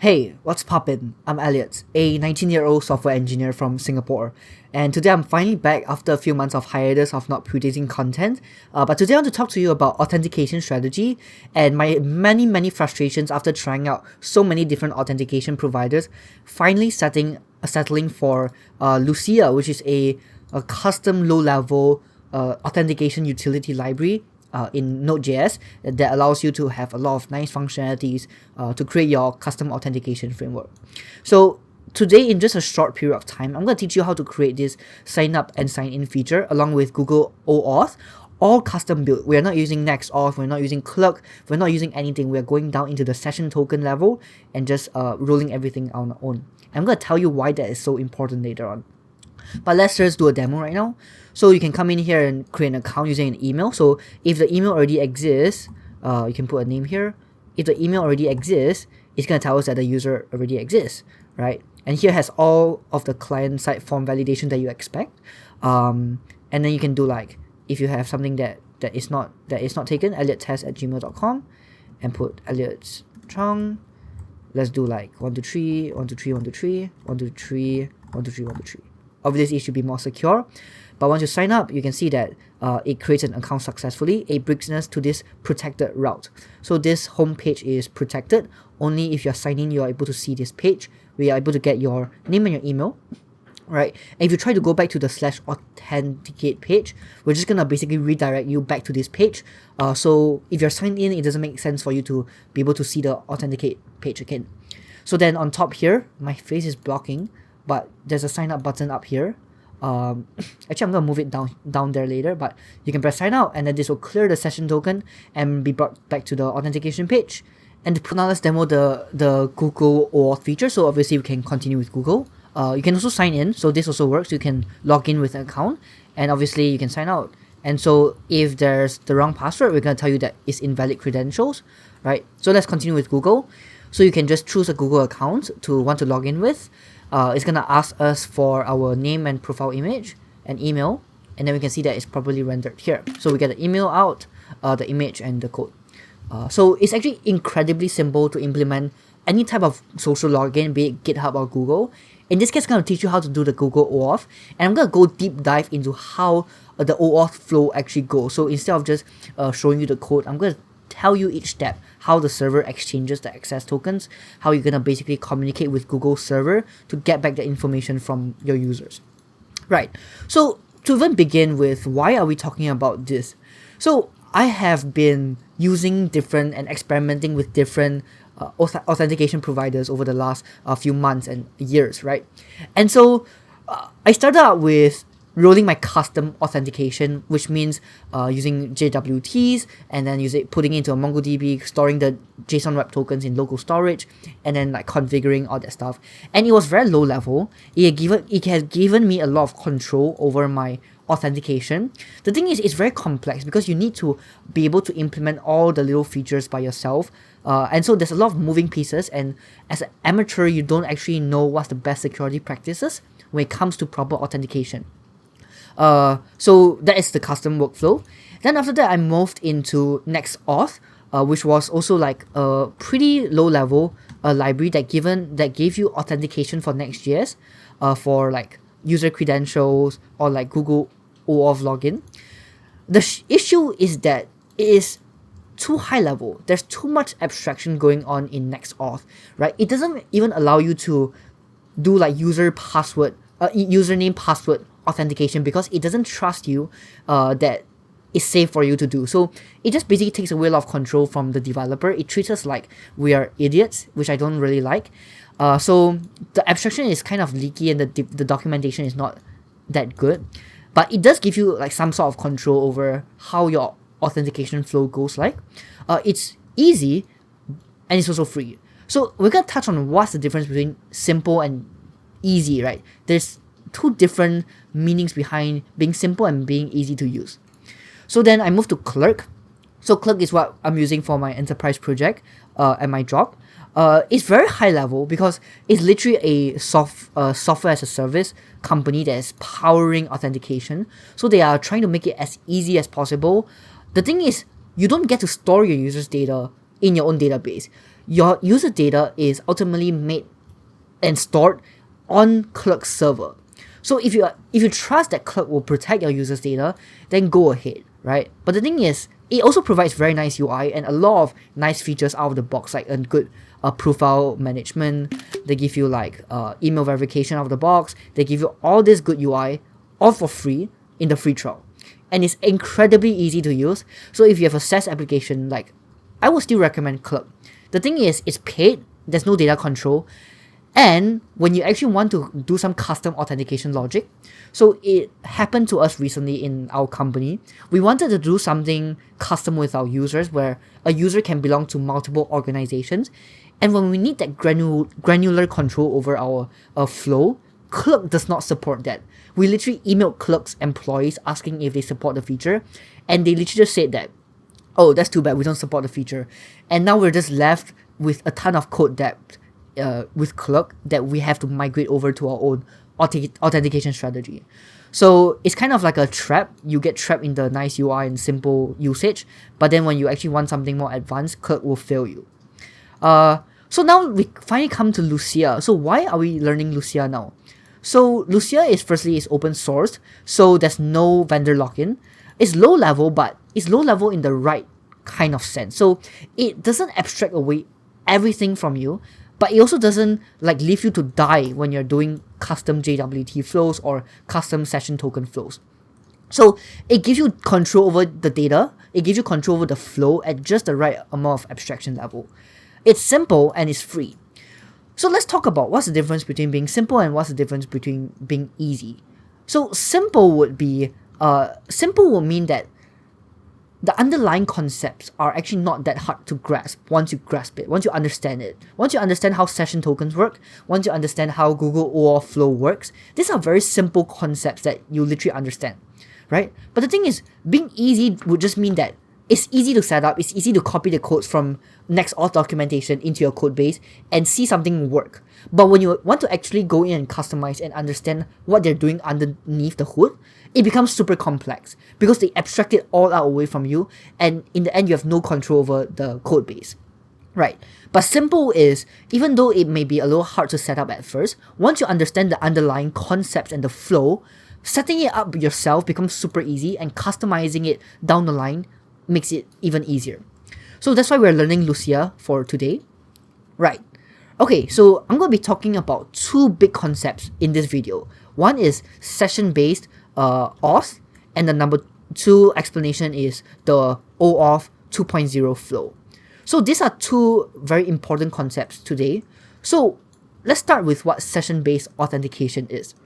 Hey, what's poppin'? I'm Elliot, a 19-year-old software engineer from Singapore, and today I'm finally back after a few months of hiatus of not producing content. But today I want to talk to you about authentication strategy and my many frustrations after trying out so many different authentication providers, finally settling for Lucia, which is a custom low-level authentication utility library in Node.js that allows you to have a lot of nice functionalities to create your custom authentication framework. So today, in just a short period of time, I'm going to teach you how to create this sign up and sign in feature along with Google OAuth, all custom built. We are not using NextJS, we're not using Clerk, we're not using anything. We're going down into the session token level and just rolling everything on our own. I'm going to tell you why that is so important later on. But let's just do a demo right now. So you can come in here and create an account using an email. So if the email already exists, you can put a name here. If the email already exists, it's going to tell us that the user already exists, right? And here has all of the client-side form validation that you expect. And then you can do like, if you have something that is not taken, elliottest@gmail.com, and put Elliott's Chung. Let's do like 123, 123, 123, 123, 123, 123. Obviously, it should be more secure. But once you sign up, you can see that it creates an account successfully. It brings us to this protected route. So this home page is protected. Only if you're signed in, you're able to see this page. We are able to get your name and your email, right? And if you try to go back to the /authenticate page, we're just going to basically redirect you back to this page. So if you're signed in, it doesn't make sense for you to be able to see the authenticate page again. So then on top here, my face is blocking, but there's a sign up button up here. Actually, I'm gonna move it down there later, but you can press sign out, and then this will clear the session token and be brought back to the authentication page. And now let's demo the Google OAuth feature. So obviously we can continue with Google. You can also sign in, so this also works. You can log in with an account, and obviously you can sign out. And so if there's the wrong password, we're gonna tell you that it's invalid credentials, right? So let's continue with Google. So you can just choose a Google account to want to log in with. It's gonna ask us for our name and profile image and email, and then we can see that it's properly rendered here. So we get the email out, the image, and the code. So it's actually incredibly simple to implement any type of social login, be it GitHub or Google. In this case, I'm gonna teach you how to do the Google OAuth, and I'm gonna go deep dive into how the OAuth flow actually goes. So instead of just showing you the code, I'm gonna tell you each step, how the server exchanges the access tokens, how you're gonna basically communicate with Google server to get back the information from your users. Right, so to even begin with, why are we talking about this? So I have been using different and experimenting with different authentication providers over the last few months and years, right? And so I started out with rolling my custom authentication, which means using JWTs and then putting it into a MongoDB, storing the JSON Web Tokens in local storage, and then like configuring all that stuff. And it was very low level. It has given me a lot of control over my authentication. The thing is, it's very complex because you need to be able to implement all the little features by yourself. And so there's a lot of moving pieces, and as an amateur, you don't actually know what's the best security practices when it comes to proper authentication. So that is the custom workflow. Then after that, I moved into NextAuth, which was also like a pretty low level library that gave you authentication for NextJS, for like user credentials or like Google OAuth login. The issue is that it is too high level. There's too much abstraction going on in NextAuth, right? It doesn't even allow you to do like username password authentication because it doesn't trust you that it's safe for you to do. So it just basically takes away a lot of control from the developer. It treats us like we are idiots, which I don't really like. So the abstraction is kind of leaky and the documentation is not that good. But it does give you like some sort of control over how your authentication flow goes like. It's easy and it's also free. So we're going to touch on what's the difference between simple and easy, right? There's two different meanings behind being simple and being easy to use. So then I moved to Clerk. So Clerk is what I'm using for my enterprise project and my job. It's very high level because it's literally a software as a service company that is powering authentication. So they are trying to make it as easy as possible. The thing is, you don't get to store your users' data in your own database. your user data is ultimately made and stored on Clerk's server. So if you trust that Clerk will protect your user's data, then go ahead, right? But the thing is, it also provides very nice UI and a lot of nice features out of the box, like a good profile management. They give you like email verification out of the box. They give you all this good UI, all for free in the free trial. And it's incredibly easy to use. So if you have a SaaS application, like, I would still recommend Clerk. The thing is, it's paid, there's no data control, and when you actually want to do some custom authentication logic, so it happened to us recently in our company. We wanted to do something custom with our users where a user can belong to multiple organizations, and when we need that granular control over our flow, Clerk does not support that. We literally emailed Clerk's employees asking if they support the feature, and they literally just said that, oh, that's too bad, we don't support the feature. And now we're just left with a ton of code debt with Clerk that we have to migrate over to our own authentication strategy. So it's kind of like a trap. You get trapped in the nice UI and simple usage, but then when you actually want something more advanced, Clerk will fail you. So now we finally come to Lucia. So why are we learning Lucia now? So Lucia is open source, so there's no vendor login. It's low level, but it's low level in the right kind of sense. So it doesn't abstract away everything from you, but it also doesn't like leave you to die when you're doing custom JWT flows or custom session token flows. So it gives you control over the data, it gives you control over the flow at just the right amount of abstraction level. It's simple and it's free. So let's talk about what's the difference between being simple and what's the difference between being easy. So simple would mean that the underlying concepts are actually not that hard to grasp once you grasp it, once you understand it. Once you understand how session tokens work, once you understand how Google OAuth Flow works, these are very simple concepts that you literally understand, right? But the thing is, being easy would just mean that it's easy to set up, it's easy to copy the codes from NextAuth documentation into your code base and see something work. But when you want to actually go in and customize and understand what they're doing underneath the hood, it becomes super complex because they abstract it all out away from you, and in the end you have no control over the code base, right? But simple is, even though it may be a little hard to set up at first, once you understand the underlying concepts and the flow, setting it up yourself becomes super easy, and customizing it down the line makes it even easier. So that's why we're learning Lucia for today, right? Okay, so I'm going to be talking about two big concepts in this video. One is session-based auth, and the number two explanation is the OAuth 2.0 Flow. So these are two very important concepts today. So let's start with what session-based authentication is.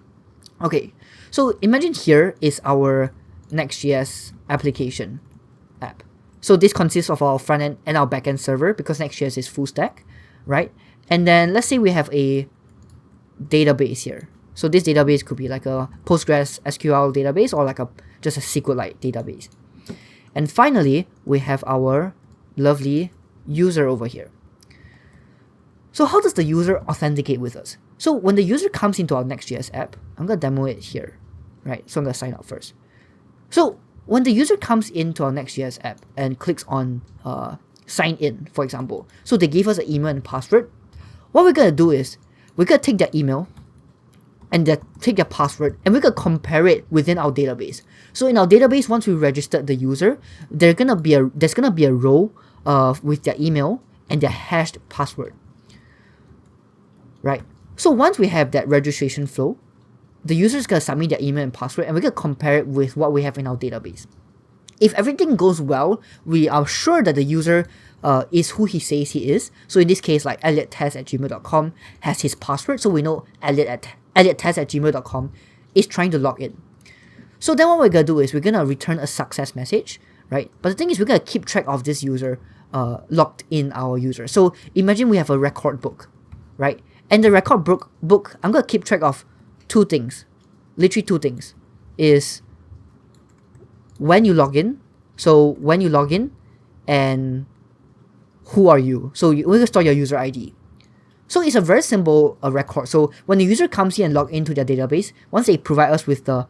Okay, so imagine here is our NextJS application app. So this consists of our front end and our back end server because NextJS is full stack, right? And then let's say we have a database here. So this database could be like a Postgres SQL database or like just a SQLite database. And finally, we have our lovely user over here. So how does the user authenticate with us? So when the user comes into our Next.js app, I'm going to demo it here, right? So I'm going to sign up first. So when the user comes into our Next.js app and clicks on sign in, for example, so they give us an email and password, what we're going to do is we're going to take their email and take their password, and we're going to compare it within our database. So in our database, once we registered the user, there's going to be a row with their email and their hashed password, right? So once we have that registration flow, the user is going to submit their email and password, and we're going to compare it with what we have in our database. If everything goes well, we are sure that the user is who he says he is. So in this case, like elliottest@gmail.com has his password, so we know elliottest@gmail.com is trying to log in. So then what we're going to do is we're going to return a success message, right? But the thing is, we're going to keep track of this user logged in our user. So imagine we have a record book, right? And the record book, I'm going to keep track of two things, literally two things, is when you log in. So when you log in, and who are you? So we're going to store your user ID. So it's a very simple record. So when the user comes in and log into their database, once they provide us with the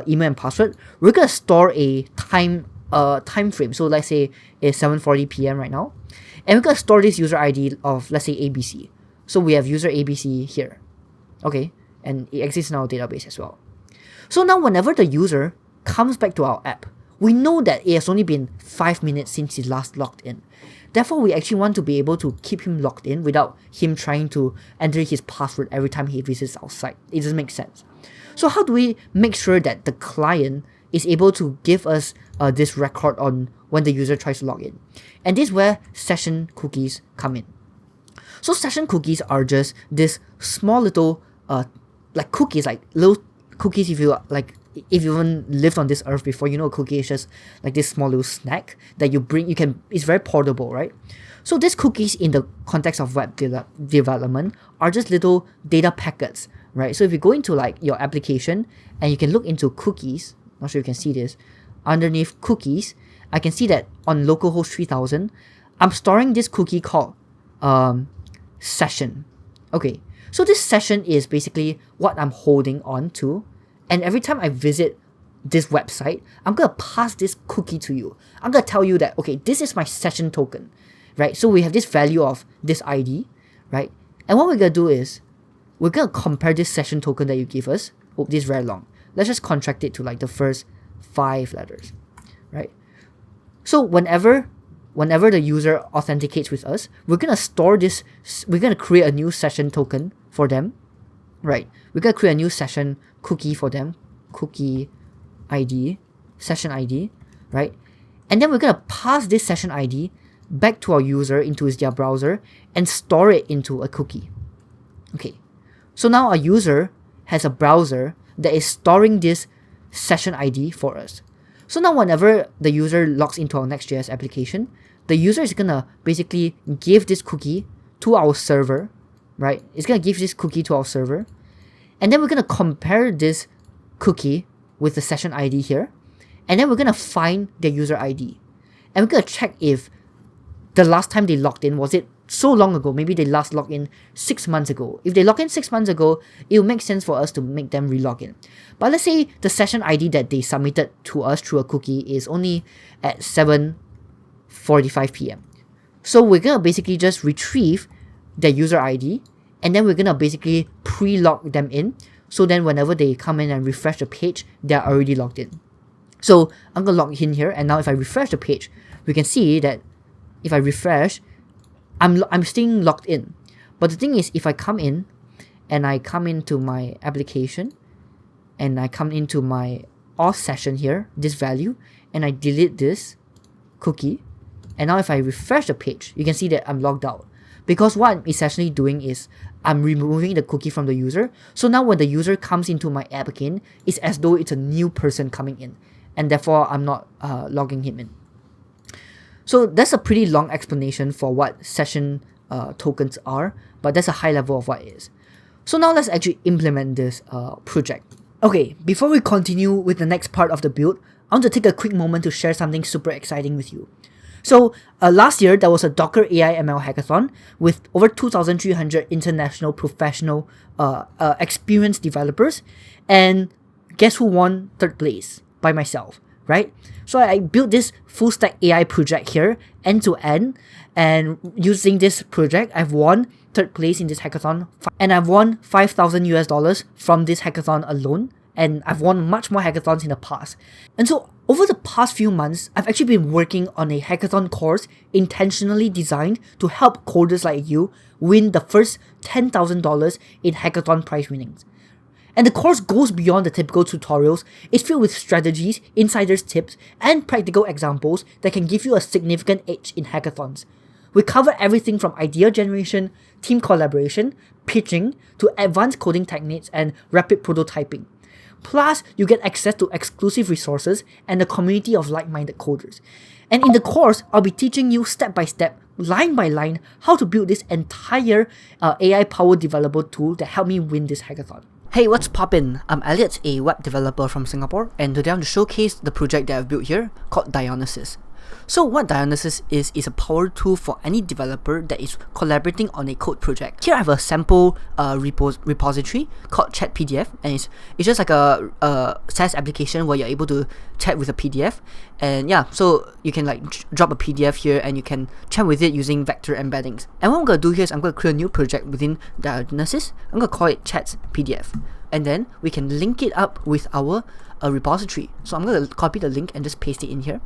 email and password, we're going to store a time frame. So let's say it's 7:40 p.m. right now. And we're going to store this user ID of, let's say, ABC. So we have user ABC here. Okay, and it exists in our database as well. So now whenever the user comes back to our app, we know that it has only been 5 minutes since he last logged in. Therefore, we actually want to be able to keep him logged in without him trying to enter his password every time he visits our site. It doesn't make sense. So how do we make sure that the client is able to give us this record on when the user tries to log in? And this is where session cookies come in. So session cookies are just this small little like cookies, like little cookies. If you even lived on this earth before, you know a cookie is just like this small little snack that you bring. It's very portable, right? So these cookies in the context of web development are just little data packets, right? So if you go into like your application and you can look into cookies, not sure you can see this, underneath cookies, I can see that on localhost 3000, I'm storing this cookie called session. Okay, so this session is basically what I'm holding on to. And every time I visit this website, I'm going to pass this cookie to you. I'm going to tell you that, okay, this is my session token, right? So we have this value of this ID, right? And what we're going to do is, we're going to compare this session token that you give us. Oh, this is very long. Let's just contract it to like the first 5 letters, right? So whenever the user authenticates with us, we're going to store this, we're going to create a new session token for them, right? We're going to create a new session cookie for them, cookie ID, session ID, right? And then we're going to pass this session ID back to our user into their browser and store it into a cookie. Okay, so now our user has a browser that is storing this session ID for us. So now whenever the user logs into our Next.js application, the user is going to basically give this cookie to our server, right? It's going to give this cookie to our server. And then we're going to compare this cookie with the session ID here. And then we're going to find their user ID. And we're going to check if the last time they logged in, was it so long ago? Maybe they last logged in 6 months ago. If they logged in 6 months ago, it will make sense for us to make them re-log in. But let's say the session ID that they submitted to us through a cookie is only at 7:45 p.m. So we're going to basically just retrieve their user ID, and then we're going to basically pre-log them in. So then whenever they come in and refresh the page, they're already logged in. So I'm going to log in here, and now if I refresh the page, we can see that if I refresh, I'm staying logged in. But the thing is, if I come in and I come into my application and I come into my auth session here, this value, and I delete this cookie, and now if I refresh the page, you can see that I'm logged out. Because what I'm essentially doing is I'm removing the cookie from the user. So now when the user comes into my app again, it's as though it's a new person coming in, and therefore I'm not logging him in. So that's a pretty long explanation for what session tokens are, but that's a high level of what it is. So now let's actually implement this project. Okay, before we continue with the next part of the build, I want to take a quick moment to share something super exciting with you. So last year, there was a Docker AI ML hackathon with over 2,300 international professional experienced developers, and guess who won 3rd place? By myself, right? So I built this full stack AI project here, end to end, and using this project, I've won 3rd place in this hackathon, and I've won $5,000 from this hackathon alone, and I've won much more hackathons in the past. And so over the past few months, I've actually been working on a hackathon course intentionally designed to help coders like you win the first $10,000 in hackathon prize winnings. And the course goes beyond the typical tutorials. It's filled with strategies, insiders' tips, and practical examples that can give you a significant edge in hackathons. We cover everything from idea generation, team collaboration, pitching, to advanced coding techniques and rapid prototyping. Plus, you get access to exclusive resources and a community of like-minded coders. And in the course, I'll be teaching you step by step, line by line, how to build this entire AI-powered developer tool that helped me win this hackathon. Hey, what's poppin'? I'm Elliot, a web developer from Singapore, and today I'm to showcase the project that I've built here called Dionysus. So what Dionysus is a power tool for any developer that is collaborating on a code project. Here I have a sample repository called Chat PDF, and it's just like a SaaS application where you're able to chat with a PDF. And yeah, so you can like drop a PDF here and you can chat with it using vector embeddings. And what I'm going to do here is I'm going to create a new project within Dionysus. I'm going to call it Chat PDF. And then we can link it up with our repository. So I'm going to copy the link and just paste it in here.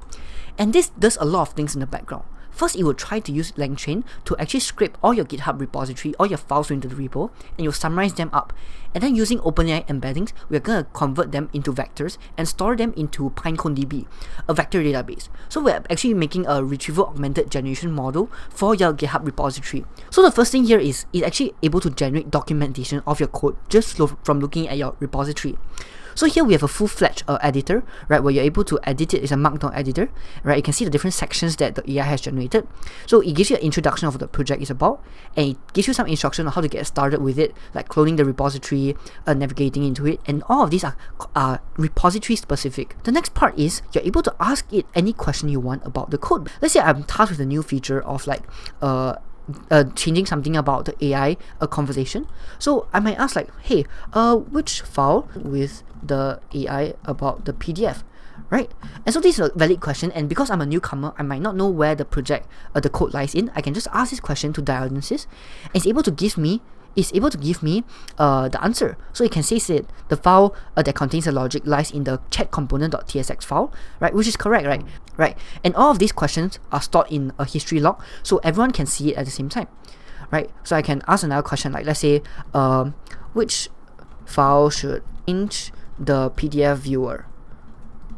And this does a lot of things in the background. First, it will try to use LangChain to actually scrape all your GitHub repository, all your files into the repo, and you'll summarize them up. And then using OpenAI embeddings, we're going to convert them into vectors and store them into PineConeDB, a vector database. So we're actually making a retrieval augmented generation model for your GitHub repository. So the first thing here is it's actually able to generate documentation of your code just from looking at your repository. So here we have a full-fledged editor, right, where you're able to edit it. It's a markdown editor, right? You can see the different sections that the AI has generated. So it gives you an introduction of what the project is about, and it gives you some instruction on how to get started with it, like cloning the repository, navigating into it, and all of these are repository specific. The next part is you're able to ask it any question you want about the code. Let's say I'm tasked with a new feature of like changing something about the AI conversation. So I might ask like, hey, which file with the AI about the PDF, right? And so this is a valid question, and because I'm a newcomer, I might not know where the project, the code lies in. I can just ask this question to Dionysus, and it's able to give me the answer. So you can say that the file that contains the logic lies in the chat component.tsx file, right? Which is correct, right? Right. And all of these questions are stored in a history log, so everyone can see it at the same time, right? So I can ask another question, like let's say, which file should change the PDF viewer,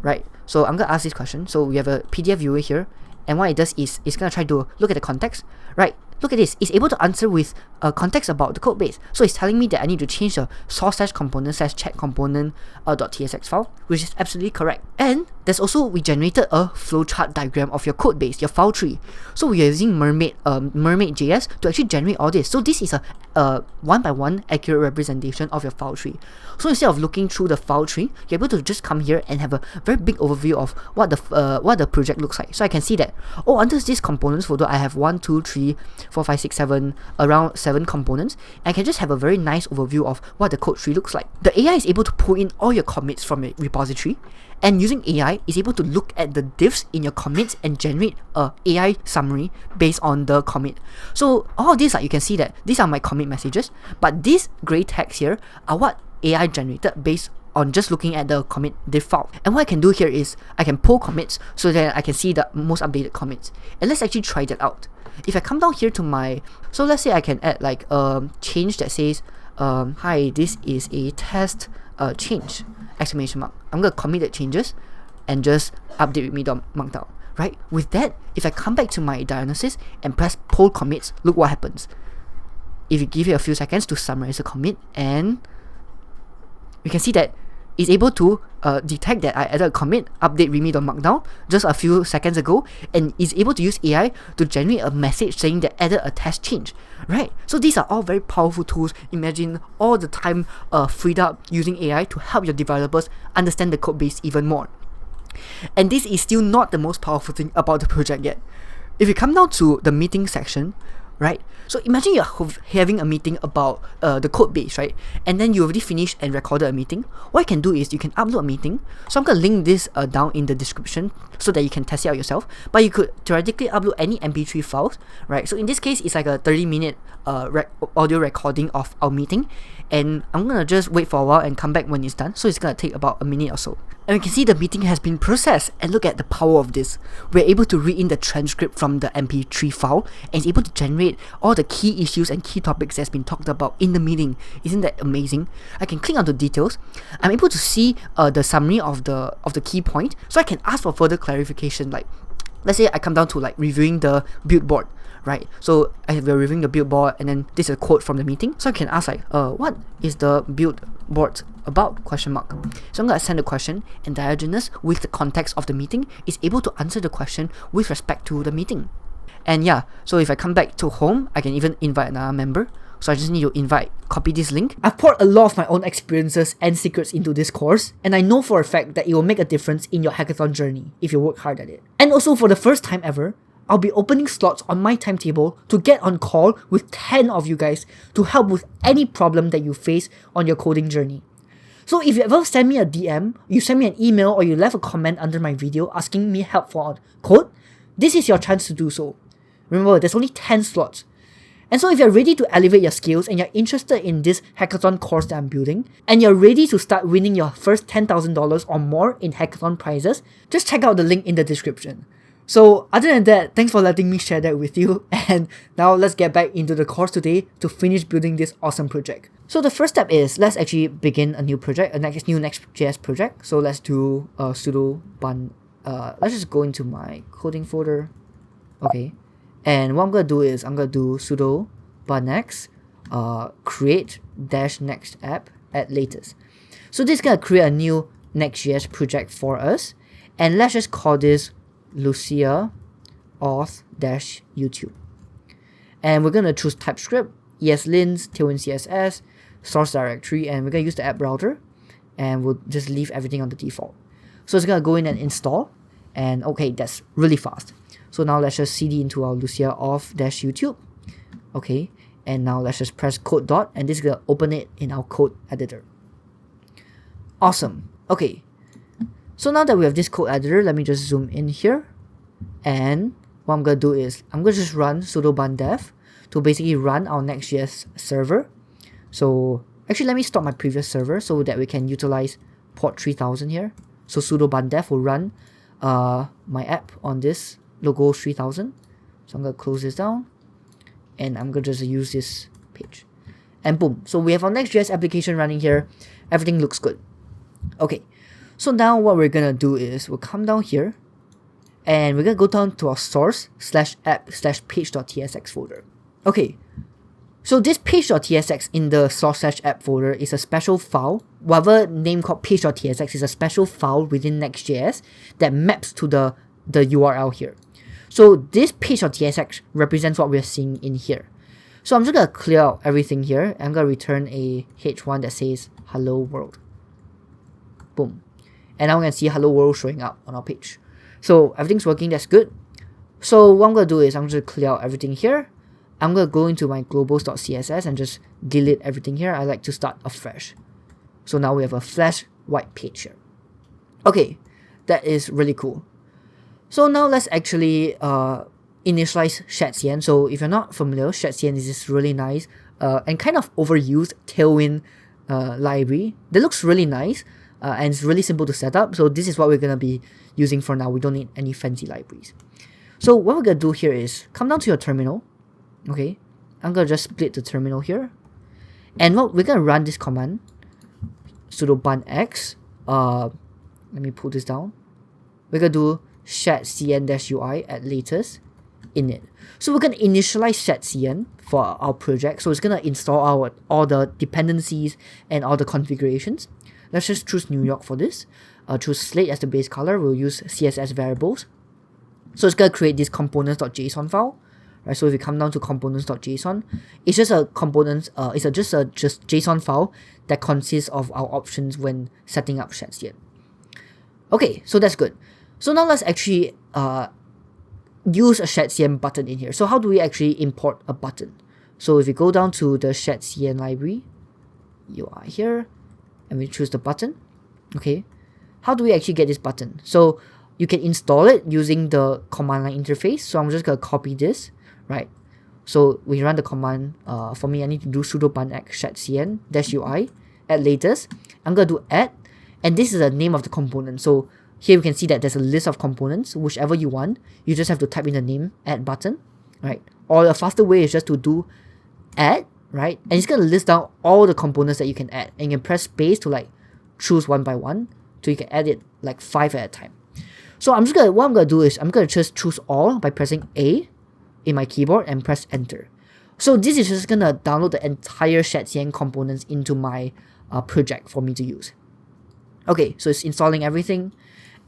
right? So I'm gonna ask this question. So we have a PDF viewer here, and what it does is it's gonna try to look at the context, right? Look at this, it's able to answer with context about the code base. So it's telling me that I need to change the source/component/chat component.tsx file, which is absolutely correct. And there's also, we generated a flowchart diagram of your code base, your file tree. So we are using Mermaid.js to actually generate all this. So this is a one-by-one accurate representation of your file tree. So instead of looking through the file tree, you're able to just come here and have a very big overview of what the project looks like. So I can see that, oh, under this components folder, I have 1, 2, 3, 4, 5, 6, 7, around 7 components. And I can just have a very nice overview of what the code tree looks like. The AI is able to pull in all your commits from a repository, and using AI is able to look at the diffs in your commits and generate a AI summary based on the commit. So all of these, you can see that these are my commit messages, but these gray tags here are what AI generated based on just looking at the commit diff file. And what I can do here is I can pull commits so that I can see the most updated commits. And let's actually try that out. If I come down here to my, so let's say I can add like change that says, hi, this is a test change, exclamation mark. I'm going to commit the changes and just update with me.markdown, right? With that, if I come back to my Dionysus and press pull commits, look what happens. If you give it a few seconds to summarize the commit, and you can see that it's able to detect that I added a commit, update readme.markdown just a few seconds ago, and is able to use AI to generate a message saying that added a test change, right? So these are all very powerful tools. Imagine all the time freed up using AI to help your developers understand the code base even more. And this is still not the most powerful thing about the project yet. If you come down to the meeting section, right? So imagine you're having a meeting about the code base, right? And then you already finished and recorded a meeting. What you can do is you can upload a meeting. So I'm going to link this down in the description so that you can test it out yourself. But you could theoretically upload any MP3 files, right? So in this case, it's like a 30-minute audio recording of our meeting. And I'm going to just wait for a while and come back when it's done. So it's going to take about a minute or so. And we can see the meeting has been processed, and look at the power of this. We're able to read in the transcript from the MP3 file, and it's able to generate all the key issues and key topics that's been talked about in the meeting. Isn't that amazing? I can click on the details. I'm able to see the summary of the key point, so I can ask for further clarification. Like, let's say I come down to like reviewing the build board, right? So we're reviewing the build board, and then this is a quote from the meeting. So I can ask like, what is the build board about? Question mark. So I'm going to send the question, and Diogenes, with the context of the meeting, is able to answer the question with respect to the meeting. And yeah, so if I come back to home, I can even invite another member. So I just need to copy this link. I've poured a lot of my own experiences and secrets into this course, and I know for a fact that it will make a difference in your hackathon journey if you work hard at it. And also, for the first time ever, I'll be opening slots on my timetable to get on call with 10 of you guys to help with any problem that you face on your coding journey. So if you ever send me a DM, you send me an email, or you left a comment under my video asking me help for code, this is your chance to do so. Remember, there's only 10 slots. And so if you're ready to elevate your skills and you're interested in this hackathon course that I'm building, and you're ready to start winning your first $10,000 or more in hackathon prizes, just check out the link in the description. So other than that, thanks for letting me share that with you, and now let's get back into the course today to finish building this awesome project. So the first step is, let's actually begin a new project, new Next.js project. So let's do sudo bun, let's just go into my coding folder. Okay. And what I'm going to do is, I'm going to do sudo bunnext create -next app at latest. So this is going to create a new Next.js project for us. And let's just call this Lucia auth-YouTube. And we're going to choose TypeScript, ESLint, Tailwind CSS, source directory, and we're going to use the app browser. And we'll just leave everything on the default. So it's going to go in and install. And okay, that's really fast. So now let's just cd into our Lucia auth-YouTube. Okay, and now let's just press code dot, and this is going to open it in our code editor. Awesome. Okay, so now that we have this code editor, let me just zoom in here. And what I'm going to do is, I'm going to just run sudo bundev to basically run our Next.js server. So actually, let me stop my previous server so that we can utilize port 3000 here. So sudo bundev will run my app on this logo 3000. So I'm going to close this down, and I'm going to just use this page, and boom, so we have our Next.js application running here. Everything looks good. Okay, so now what we're going to do is, we'll come down here, and we're going to go down to our source /app/page.tsx folder. Okay, so this page.tsx in the source/app folder is a special file. Whatever name called page.tsx is a special file within Next.js that maps to the URL here. So this page.tsx represents what we're seeing in here. So I'm just going to clear out everything here. I'm going to return a h1 that says hello world. Boom. And now we can see hello world showing up on our page. So everything's working, that's good. So what I'm going to do is, I'm just going to clear out everything here. I'm going to go into my globals.css and just delete everything here. I like to start afresh. So now we have a flash white page here. Okay, that is really cool. So now let's actually initialize Shadcn. So if you're not familiar, Shadcn is this really nice and kind of overused Tailwind library that looks really nice and it's really simple to set up. So this is what we're going to be using for now. We don't need any fancy libraries. So what we're going to do here is, come down to your terminal. Okay, I'm going to just split the terminal here. And what we're going to run this command, sudo bunx. Let me pull this down. We're going to do shadcn-ui at latest init. So we're going to initialize Shadcn for our project. So it's going to install all the dependencies and all the configurations. Let's just choose New York for this. Choose slate as the base color. We'll use CSS variables. So it's going to create this components.json file. Right, so if you come down to components.json, it's just a components, it's just a JSON file that consists of our options when setting up Shadcn. Okay, so that's good. So now let's actually use a Shadcn button in here. So how do we actually import a button? So if you go down to the Shadcn library, UI here, and we choose the button. Okay, how do we actually get this button? So you can install it using the command line interface. So I'm just going to copy this, right? So we run the command. For me, I need to do sudo bunx shadcn-ui at latest. I'm going to do add, and this is the name of the component. So here we can see that there's a list of components, whichever you want. You just have to type in the name, add button, right? Or a faster way is just to do add, right? And it's going to list down all the components that you can add. And you can press space to like choose one by one. So you can add it like 5 at a time. So what I'm going to do is, I'm going to just choose all by pressing A in my keyboard and press enter. So this is just going to download the entire Shadcn components into my project for me to use. Okay, so it's installing everything.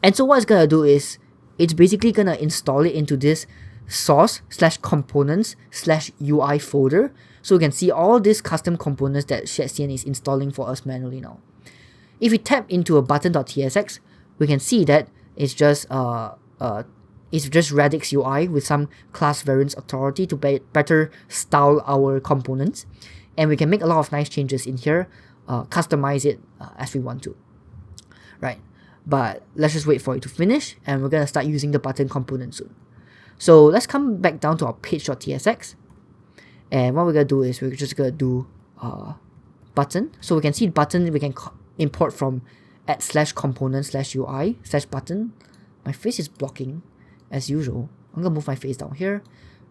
And so what it's going to do is, it's basically going to install it into this source/components/UI folder. So we can see all these custom components that Shadcn is installing for us manually now. If we tap into a button.tsx, we can see that it's just Radix UI with some class variance authority to better style our components, and we can make a lot of nice changes in here, customize it as we want to, right? But let's just wait for it to finish, and we're gonna start using the button component soon. So let's come back down to our page.tsx, and what we're gonna do is we're just gonna do button. So we can see button, we can import from @/component/UI/button. My face is blocking as usual. I'm gonna move my face down here.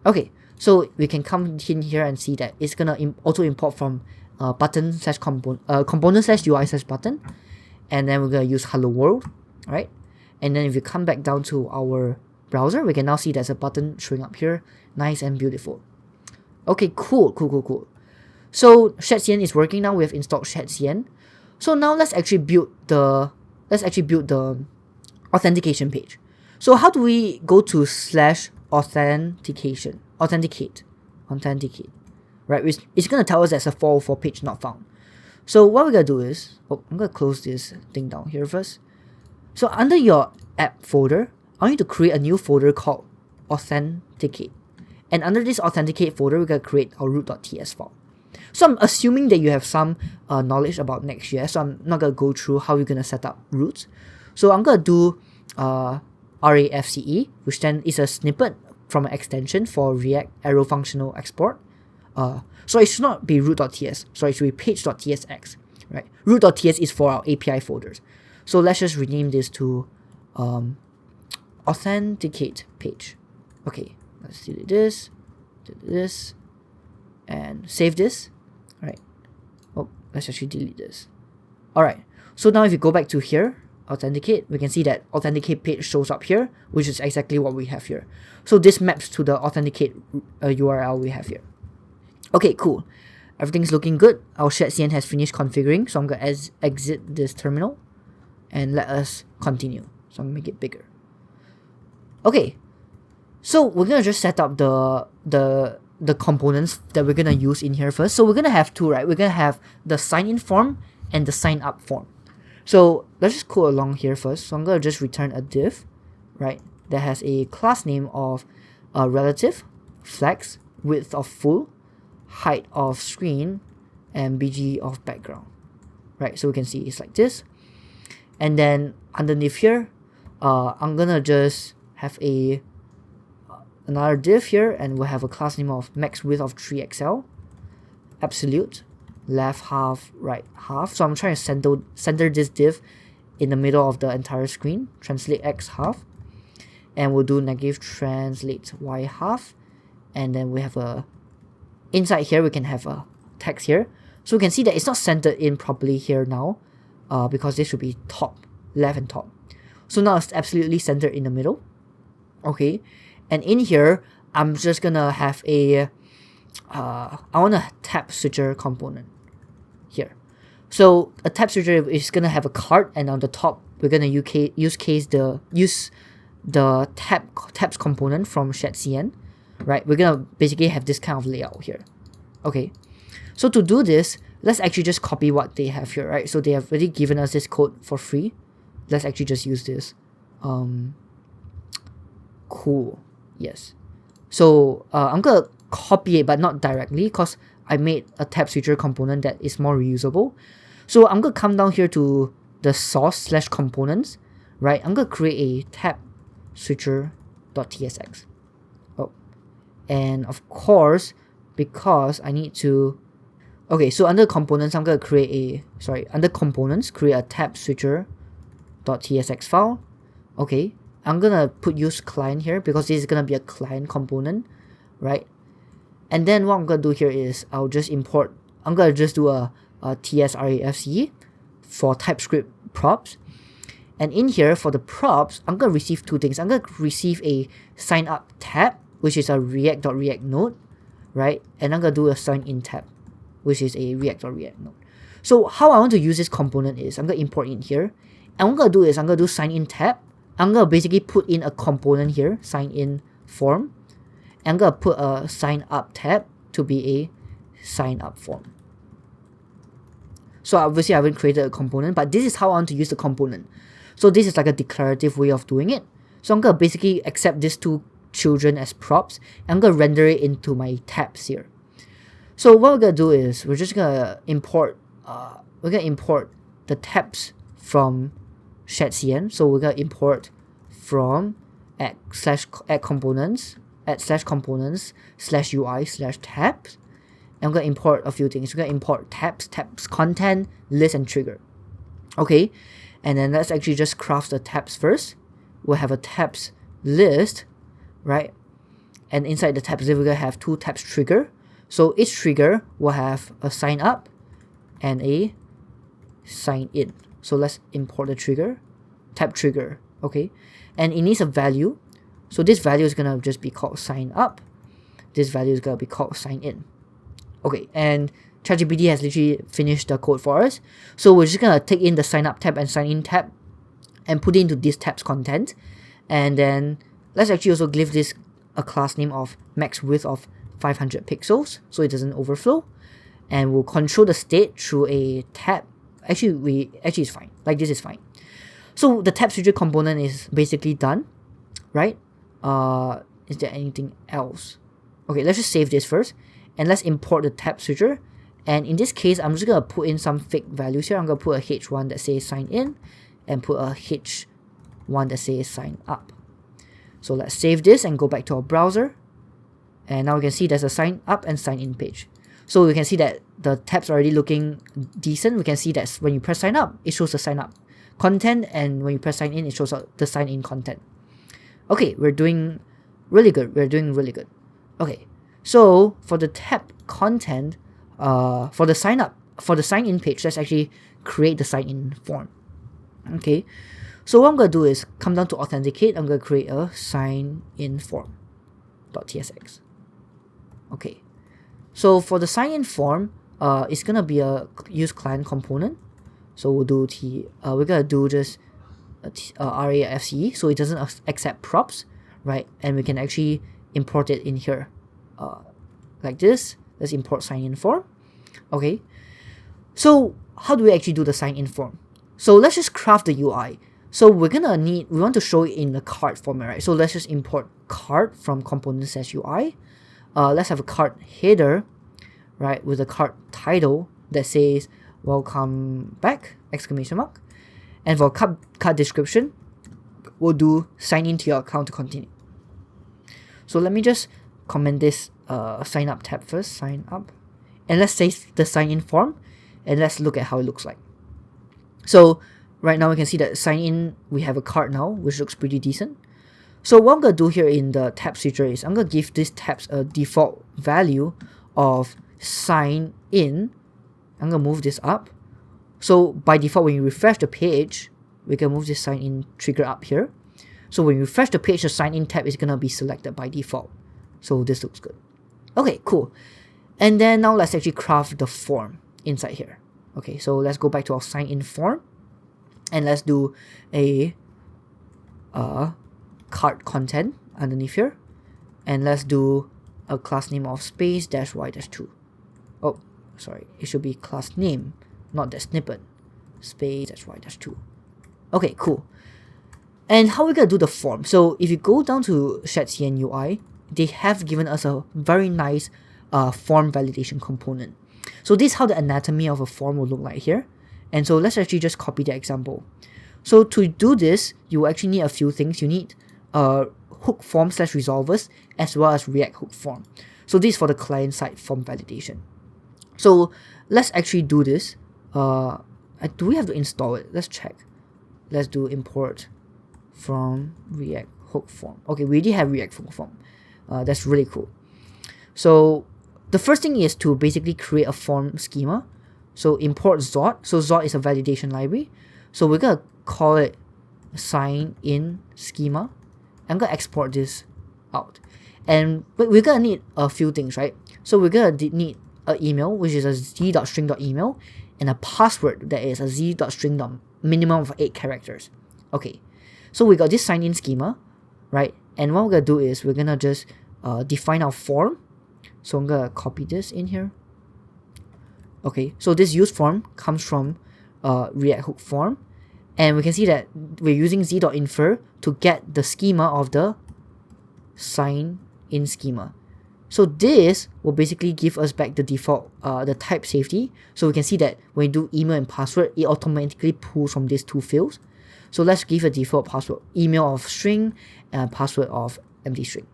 Okay, so we can come in here and see that it's gonna auto import from component/UI/button, and then we're gonna use hello world, right? And then if you come back down to our browser, we can now see there's a button showing up here, nice and beautiful. Okay, cool. So Shadcn is working now. We have installed Shadcn. So now let's actually build the authentication page. So how do we go to /authentication? Authenticate, right? It's gonna tell us there's a 404 page not found. So what we're gonna do is, I'm gonna close this thing down here first. So under your app folder, I want you to create a new folder called authenticate. And under this authenticate folder, we're gonna create our root.ts file. So I'm assuming that you have some knowledge about NextJS, so I'm not gonna go through how you're gonna set up roots. So I'm gonna do RAFCE, which then is a snippet from an extension for React Arrow functional export. So it should not be root.ts, sorry, it should be page.tsx, right? Root.ts is for our API folders. So let's just rename this to authenticate page. Okay, let's delete this, and save this. Alright. Let's actually delete this. Alright, so now if you go back to here, authenticate, we can see that authenticate page shows up here, which is exactly what we have here. So this maps to the authenticate URL we have here. Okay, cool. Everything's looking good. Our Shadcn has finished configuring, so I'm gonna exit this terminal and let us continue. So I'm gonna make it bigger. Okay, so we're gonna just set up the components that we're gonna use in here first. So we're gonna have two, right? We're gonna have the SignInForm and the SignUpForm. So let's just go along here first. So I'm gonna just return a div, right, that has a class name of relative, flex, width of full, height of screen, and BG of background, right? So we can see it's like this. And then underneath here, I'm gonna just have another div here, and we'll have a class name of max width of 3XL, absolute, left half, right half. So I'm trying to center this div in the middle of the entire screen, translate X half, and we'll do negative translate Y half, and then we have inside here we can have a text here. So we can see that it's not centered in properly here now, because this should be top, left and top. So now it's absolutely centered in the middle. Okay, and in here I'm just gonna have I want a tab switcher component here. So a tab switcher is gonna have a card, and on the top we're gonna use the tabs component from Shadcn, right? We're gonna basically have this kind of layout here. Okay, so to do this, let's actually just copy what they have here, right? So they have already given us this code for free. Let's actually just use this. Cool. Yes. So I'm gonna copy it, but not directly, because I made a tab switcher component that is more reusable. So I'm gonna come down here to the source/components, right? I'm gonna create a tab switcher.tsx. And of course, because I need to, okay, so under components, I'm gonna create under components, create a tab switcher.tsx file. Okay, I'm gonna use client here because this is gonna be a client component, right? And then what I'm gonna do here is I'm gonna just do a tsrafce for TypeScript props. And in here for the props, I'm gonna receive two things. I'm gonna receive a sign up tab, which is a react.react node, right? And I'm gonna do a sign in tab, which is a react.react node. So how I want to use this component is I'm gonna import in here. And what I'm gonna do is I'm gonna do sign in tab. I'm gonna basically put in a component here, SignInForm. I'm gonna put a sign up tab to be a SignUpForm. So obviously I haven't created a component, but this is how I want to use the component. So this is like a declarative way of doing it. So I'm going to basically accept these two children as props. I'm going to render it into my tabs here. So what we're going to do is we're just going to import the tabs from Shadcn. So we're going to import from @components /components/UI/tabs. I'm going to import a few things. We're going to import tabs, content, list, and trigger. Okay, and then let's actually just craft the tabs first. We'll have a tabs list, right? And inside the tabs list, we're going to have two tabs trigger. So each trigger will have a sign up and a sign in. So let's import the trigger, tab trigger, okay? And it needs a value. So this value is going to just be called sign up. This value is going to be called sign in. Okay, and ChatGPT has literally finished the code for us. So we're just going to take in the sign up tab and sign in tab and put it into this tab's content. And then let's actually also give this a class name of max width of 500 pixels so it doesn't overflow. And we'll control the state through a tab. Actually it's fine. Like this is fine. So the tab switcher component is basically done, right? Is there anything else? Okay, let's just save this first. And let's import the tab switcher. And in this case, I'm just going to put in some fake values here. I'm going to put a H1 that says sign in and put a H1 that says sign up. So let's save this and go back to our browser. And now we can see there's a sign up and sign in page. So we can see that the tabs are already looking decent. We can see that when you press sign up, it shows the sign up content. And when you press sign in, it shows the sign in content. Okay, we're doing really good. Okay. So for the tab content, for the sign in page, let's actually create the sign in form. Okay, so what I'm going to do is come down to authenticate. I'm going to create a SignInForm.tsx. Okay, so for the sign in form, it's going to be a use client component. So we'll do we're going to do just RAFCE, so it doesn't accept props, right? And we can actually import it in here. Like this. Let's import SignInForm. Okay, so how do we actually do the SignInForm? So let's just craft the UI. So we want to show it in the card format, right? So let's just import card from components/UI. Let's have a card header, right, with a card title that says welcome back, exclamation mark. And for card description, we'll do sign into your account to continue. So let me just comment this sign up tab first, sign up, and let's save the sign in form and let's look at how it looks like. So right now we can see that sign in, we have a card now, which looks pretty decent. So what I'm going to do here in the tab switcher is I'm going to give these tabs a default value of sign in. I'm going to move this up. So by default, when you refresh the page, we can move this sign in trigger up here. So when you refresh the page, the sign in tab is going to be selected by default. So this looks good. Okay, cool. And then now let's actually craft the form inside here. Okay, so let's go back to our sign in form and let's do a card content underneath here. And let's do a class name of space -y-2. Oh, sorry, it should be class name, not that snippet. Space -y-2. Okay, cool. And how are we going to do the form? So if you go down to Shadcn UI, they have given us a very nice form validation component. So this is how the anatomy of a form will look like here. And so let's actually just copy the example. So to do this, you actually need a few things. You need hook form /resolvers as well as React hook form. So this is for the client side form validation. So let's actually do this. Do we have to install it? Let's check. Let's do import from React hook form. Okay, we already have React hook form. That's really cool. So the first thing is to basically create a form schema. So import Zod. So Zod is a validation library. So we're going to call it sign in schema. I'm going to export this out. And we're going to need a few things, right? So we're going to need an email, which is a z.string.email, and a password that is a z.string minimum of 8 characters. Okay, so we got this sign in schema, right? And what we're going to do is we're going to just define our form. So I'm going to copy this in here. Okay, so this use form comes from React hook form, and we can see that we're using z.infer to get the schema of the sign in schema. So this will basically give us back the default, the type safety. So we can see that when you do email and password, it automatically pulls from these two fields. So let's give a default password, email of string and password of empty string.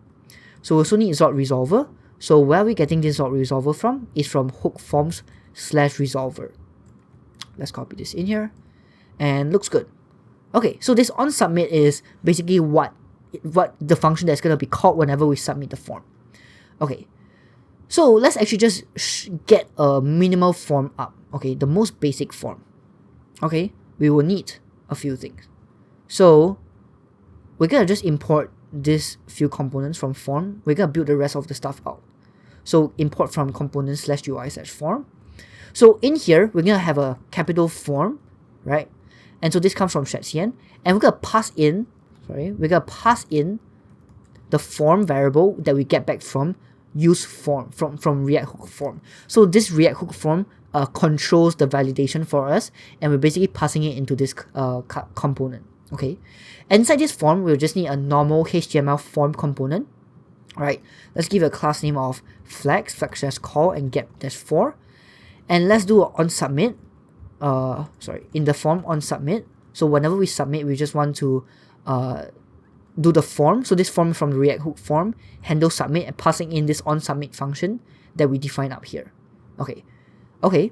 So we also need result resolver. So where are we getting this result resolver from? Is from hook forms /resolver. Let's copy this in here, and looks good. Okay, so this onSubmit is basically what the function that's going to be called whenever we submit the form. Okay, so let's actually just get a minimal form up. Okay, the most basic form. Okay, we will need a few things. So we're going to just import this few components from form. We're going to build the rest of the stuff out. So import from components /UI/form. So in here, we're going to have a capital form, right? And so this comes from Shadcn. And we're going to pass in, the form variable that we get back from use form, from React hook form. So this React hook form controls the validation for us, and we're basically passing it into this component. Okay, and inside this form, we'll just need a normal HTML form component. Right, let's give a class name of flags call and get-for, and let's do on submit. In the form on submit. So whenever we submit, we just want to do the form. So this form from the React hook form, handle submit, and passing in this on submit function that we define up here. Okay.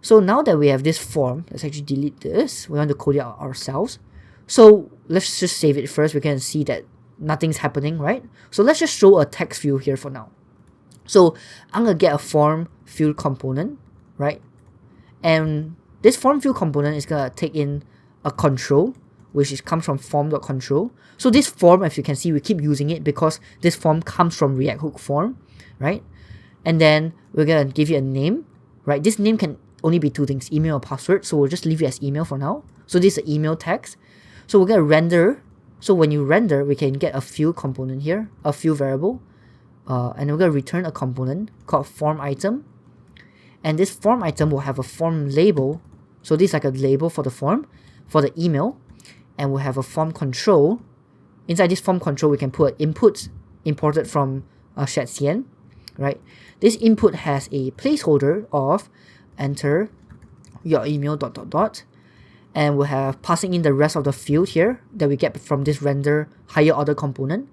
So now that we have this form, let's actually delete this. We want to code it out ourselves. So let's just save it first. We can see that nothing's happening, right? So let's just show a text field here for now. So I'm gonna get a form field component, right? And this form field component is gonna take in a control, which comes from form.control. So this form, as you can see, we keep using it because this form comes from React hook form, right? And then we're gonna give it a name, right? This name can only be two things, email or password. So we'll just leave it as email for now. So this is an email text. So we're gonna render. So when you render, we can get a field component here, a field variable, and we're gonna return a component called form item. And this form item will have a form label. So this is like a label for the form, for the email. And we'll have a form control. Inside this form control, we can put inputs imported from Shadcn, right? This input has a placeholder of enter your email ... And we'll have passing in the rest of the field here that we get from this render higher order component.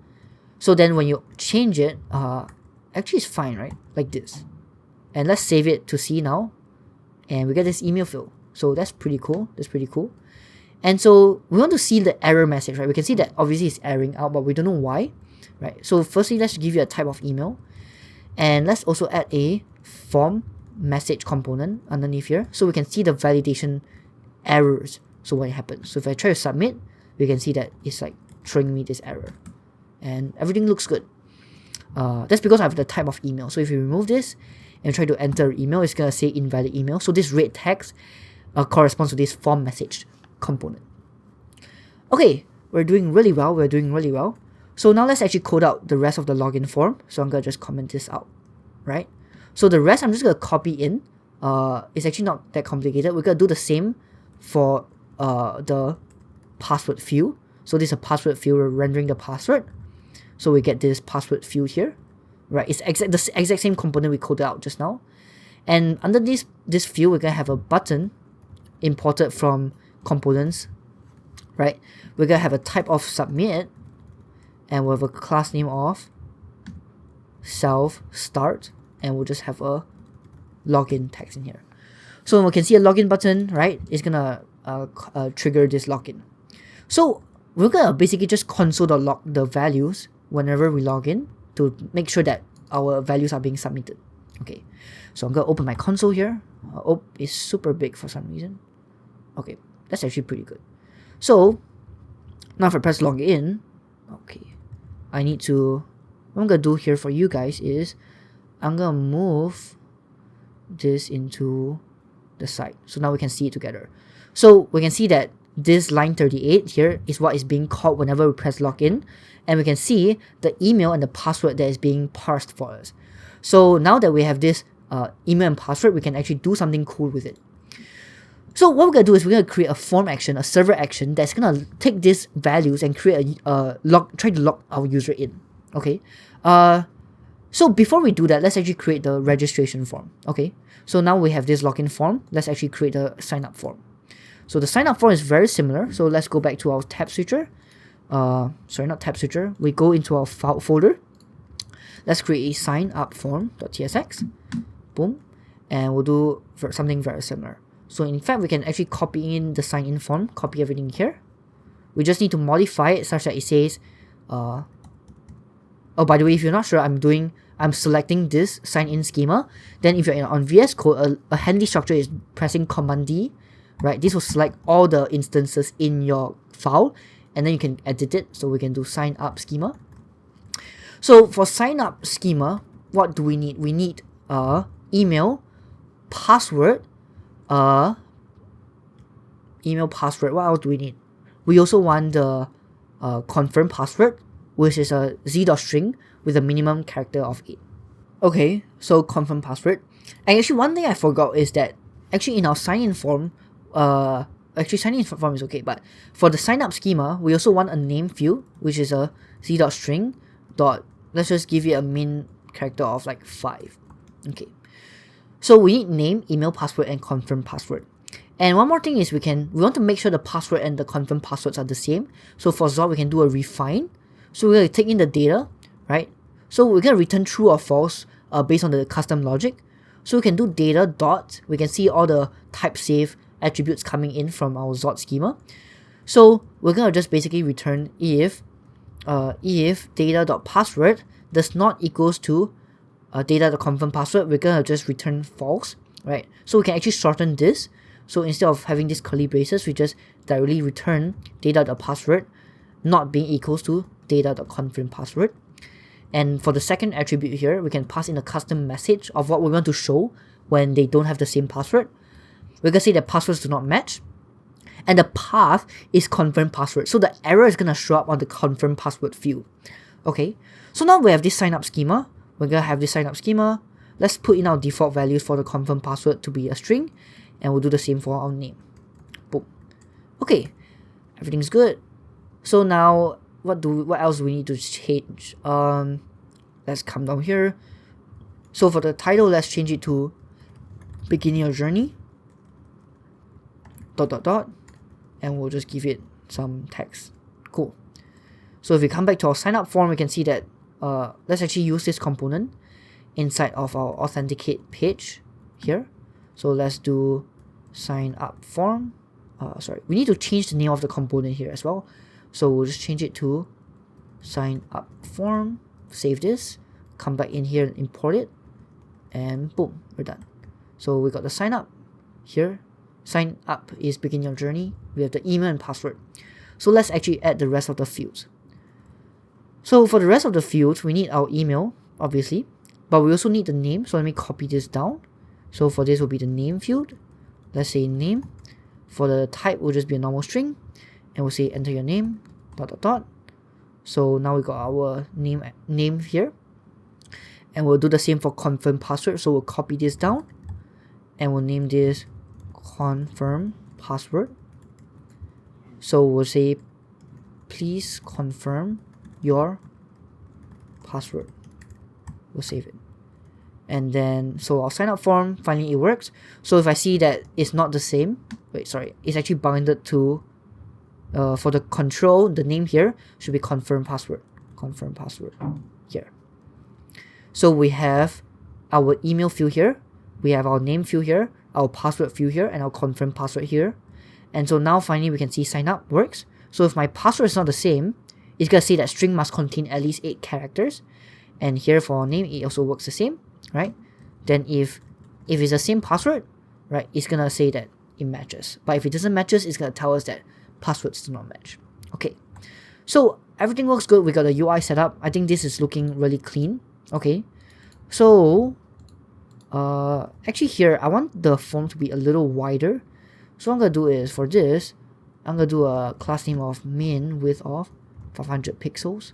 So then when you change it, actually it's fine, right? Like this. And let's save it to see now. And we get this email field. So that's pretty cool. And so we want to see the error message, right? We can see that obviously it's erroring out, but we don't know why, right? So firstly, let's give you a type of email. And let's also add a form message component underneath here. So we can see the validation errors. So what happens? So if I try to submit, we can see that it's like throwing me this error. And everything looks good. That's because I have the type of email. So if you remove this and try to enter email, it's going to say invalid email. So this red text corresponds to this form message component. Okay, we're doing really well. So now let's actually code out the rest of the login form. So I'm going to just comment this out, right? So the rest I'm just going to copy in. It's actually not that complicated. We're going to do the same for the password field. So this is a password field. We're rendering the password. So we get this password field here, right? It's the exact same component we coded out just now. And under this field, we're going to have a button imported from components, right? We're going to have a type of submit, and we'll have a class name of self start, and we'll just have a login text in here. So we can see a login button, right? It's going to trigger this login. So we're going to basically just console the values whenever we log in to make sure that our values are being submitted. Okay, so I'm going to open my console here. Oh, it's super big for some reason. Okay, that's actually pretty good. So now if I press login, okay, what I'm going to do here for you guys is I'm going to move this into the side. So now we can see it together. So we can see that this line 38 here is what is being called whenever we press login. And we can see the email and the password that is being parsed for us. So now that we have this email and password, we can actually do something cool with it. So what we're going to do is we're going to create a form action, a server action that's going to take these values and create a try to log our user in. Okay. So before we do that, let's actually create the registration form. Okay. So now we have this login form. Let's actually create a sign up form. So the sign up form is very similar. So let's go back to our tab switcher. Sorry, not tab switcher. We go into our file folder. Let's create a SignUpForm.tsx. Boom. And we'll do something very similar. So in fact, we can actually copy in the sign-in form, copy everything here. We just need to modify it such that it says, oh, by the way, if you're not sure, I'm selecting this sign-in schema. Then if you're on VS Code, a handy structure is pressing Command D, right? This will select all the instances in your file, and then you can edit it. So we can do sign up schema. So for sign up schema, what do we need? We need email, password, email password. What else do we need? We also want the confirm password, which is a z.string with a minimum character of 8. Okay, so confirm password. And actually one thing I forgot is that actually in our sign-in form, actually sign-in form is okay, but for the sign-up schema, we also want a name field, which is a z.string dot, let's just give it a min character of like 5. Okay. So we need name, email, password, and confirm password. And one more thing is we want to make sure the password and the confirm passwords are the same. So for Zod, we can do a refine. So we're going to take in the data, right? So we're going to return true or false based on the custom logic. So we can do data dot. We can see all the type safe attributes coming in from our Zod schema. So we're going to just basically return if data.password does not equals to data.confirm password, we're going to just return false, right? So we can actually shorten this. So instead of having these curly braces, we just directly return data.password not being equals to data.confirm password. And for the second attribute here, we can pass in a custom message of what we want to show when they don't have the same password. We're going to say that passwords do not match. And the path is confirm password. So the error is going to show up on the confirm password field. Okay, so now we have this sign up schema. We're going to have this sign up schema. Let's put in our default values for the confirm password to be a string. And we'll do the same for our name. Boom. Okay, everything's good. So now, what else do we need to change? Let's come down here. So for the title, let's change it to begin your journey. ... And we'll just give it some text. Cool. So if we come back to our sign up form, we can see that let's actually use this component inside of our authenticate page here. So let's do sign up form. Sorry, we need to change the name of the component here as well. So we'll just change it to sign up form. Save this. Come back in here and import it. And boom, we're done. So we got the sign up here. Sign up is begin your journey. We have the email and password. So let's actually add the rest of the fields. So for the rest of the fields, we need our email, obviously, but we also need the name. So let me copy this down. So for this will be the name field. Let's say name. For the type will just be a normal string. And we'll say enter your name, ... So now we got our name here. And we'll do the same for confirm password. So we'll copy this down. And we'll name this confirm password. So we'll say please confirm your password. We'll save it. And then so our sign up form, finally it works. So if I see that it's not the same, it's actually bounded to for the control, the name here should be confirm password here. So we have our email field here, we have our name field here, our password field here, and our confirm password here. And so now finally we can see sign up works. So if my password is not the same, it's going to say that string must contain at least 8 characters. And here for our name, it also works the same, right? Then if it's the same password, right, it's going to say that it matches. But if it doesn't match, it's going to tell us that passwords do not match. Okay, so everything looks good. We got the UI set up. I think this is looking really clean. Okay, so actually here, I want the form to be a little wider. So what I'm going to do is, for this, I'm going to do a class name of min width of 500 pixels.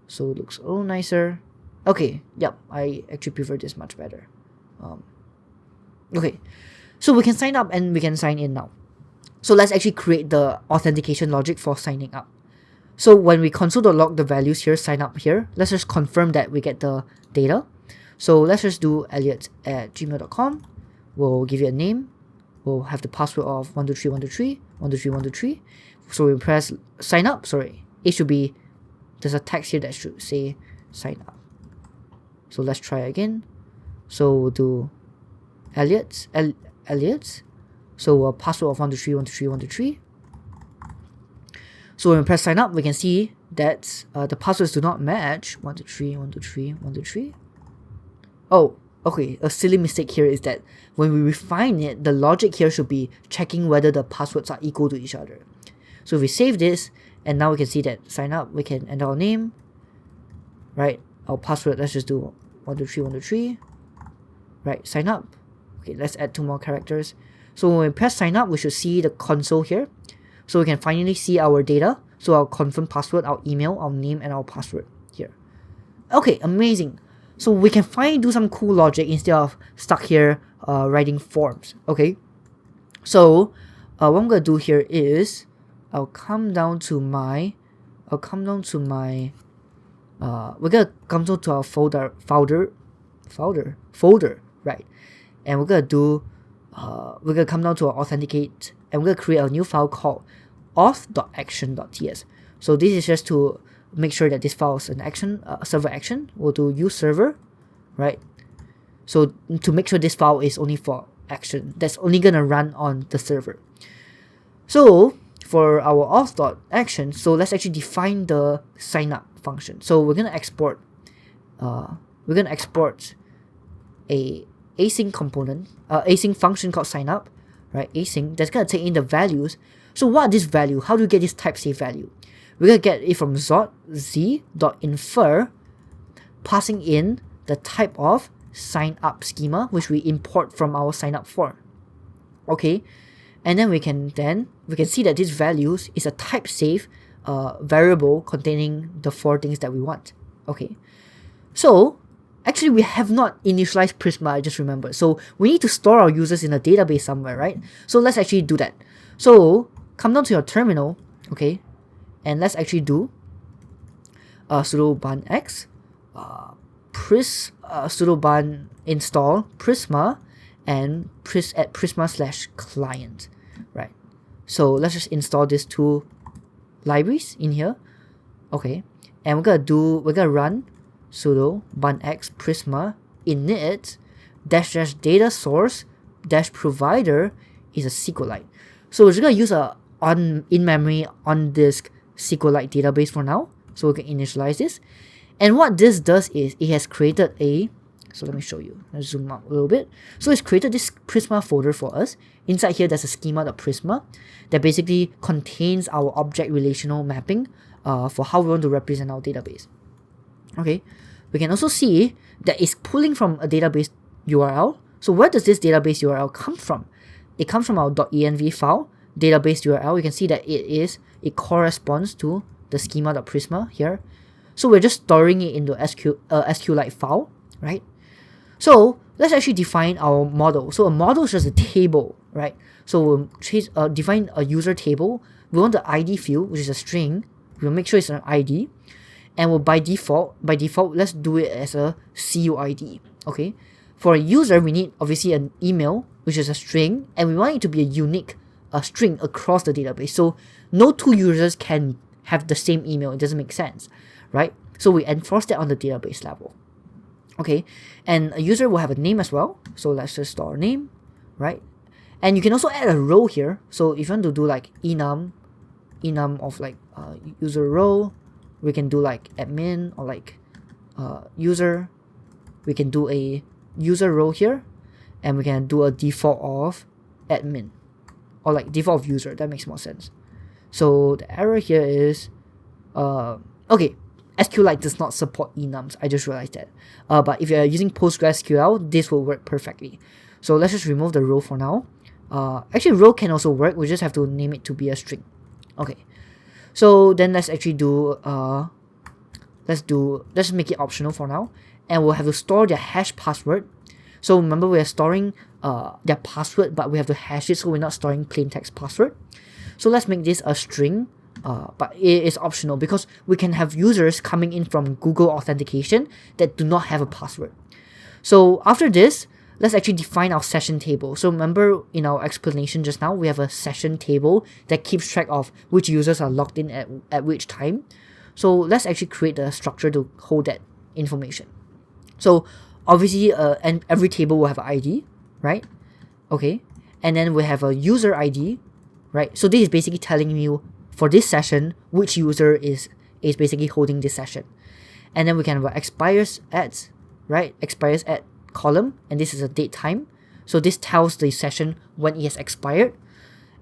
So it looks a little nicer. Okay, yep, I actually prefer this much better. Okay, so we can sign up and we can sign in now. So let's actually create the authentication logic for signing up. So when we console.log the values here, sign up here, let's just confirm that we get the data. So let's just do elliot@gmail.com. We'll give it a name. We'll have the password of 123 123 123 123. So we press sign up. Sorry, it should be, there's a text here that should say sign up. So let's try again. So we'll do Elliot. So a password of 123 123 123. So when we press sign up, we can see that the passwords do not match. 123 123 123. Oh, okay. A silly mistake here is that when we refine it, the logic here should be checking whether the passwords are equal to each other. So if we save this, and now we can see that sign up, we can enter our name, right? Our password, let's just do 123 123. Right, sign up. Okay, let's add 2 more characters. So when we press sign up, we should see the console here. So we can finally see our data. So our confirm password, our email, our name, and our password here. Okay, amazing. So we can finally do some cool logic instead of stuck here writing forms. Okay. So what I'm gonna do here is we're gonna come down to our folder, right? And we're gonna come down to our authenticate, and we're gonna create a new file called auth.action.ts. So this is just to make sure that this file is an action, server action. We'll do use server, right? So to make sure this file is only for action, that's only gonna run on the server. So for our auth.action, so let's actually define the sign up function. So we're gonna export a async component, async function called sign up, right? Async, that's gonna take in the values. So what are these values? How do we get this type safe value? We're gonna get it from z.infer, passing in the type of sign up schema, which we import from our sign up form. Okay, and then we can see that this values is a type safe variable containing the 4 things that we want. Okay, so actually we have not initialized Prisma, I just remembered. So we need to store our users in a database somewhere, right? So let's actually do that. So come down to your terminal, okay, and let's actually do sudo ban x sudo ban install Prisma and at prisma/client, right? So let's just install these 2 libraries in here, okay, and we're gonna run sudo ban x prisma init -- data source -- provider is a SQLite. So we're just gonna use a in-memory on disk SQLite database for now. So we can initialize this, and what this does is it has created a, so let me show you. Let's zoom out a little bit. So it's created this Prisma folder for us. Inside here, there's a schema.prisma that basically contains our object relational mapping for how we want to represent our database. Okay, we can also see that it's pulling from a database URL. So where does this database URL come from? It comes from our .env file, database URL. You can see that it corresponds to the schema.prisma here. So we're just storing it into SQLite file, right? So let's actually define our model. So a model is just a table, right? So we'll define a user table. We want the ID field, which is a string. We'll make sure it's an ID, and we'll by default, let's do it as a CUID. Okay. For a user, we need obviously an email, which is a string, and we want it to be a unique string across the database. So no 2 users can have the same email. It doesn't make sense, right? So we enforce that on the database level. Okay, and a user will have a name as well. So let's just store a name, right? And you can also add a row here. So if you want to do like enum of like user row, we can do like admin or like user. We can do a user row here, and we can do a default of admin or like default of user. That makes more sense. So the error here is okay, SQLite does not support enums. I just realized that. But if you're using PostgreSQL, this will work perfectly. So let's just remove the row for now. Actually, row can also work. We just have to name it to be a string. Okay. So then let's actually do let's make it optional for now. and we'll have to store their hash password. So remember, we are storing their password, but we have to hash it, so we're not storing plain text password. So let's make this a string, but it is optional because we can have users coming in from Google Authentication that do not have a password. So after this, let's actually define our session table. So remember, in our explanation just now, we have a session table that keeps track of which users are logged in at which time. So let's actually create a structure to hold that information. So obviously, and every table will have an ID, right? Okay, and then we have a user ID, right? So this is basically telling you for this session which user is basically holding this session. And then we can have expires at, right? Expires at column, and this is a date time. So this tells the session when it has expired.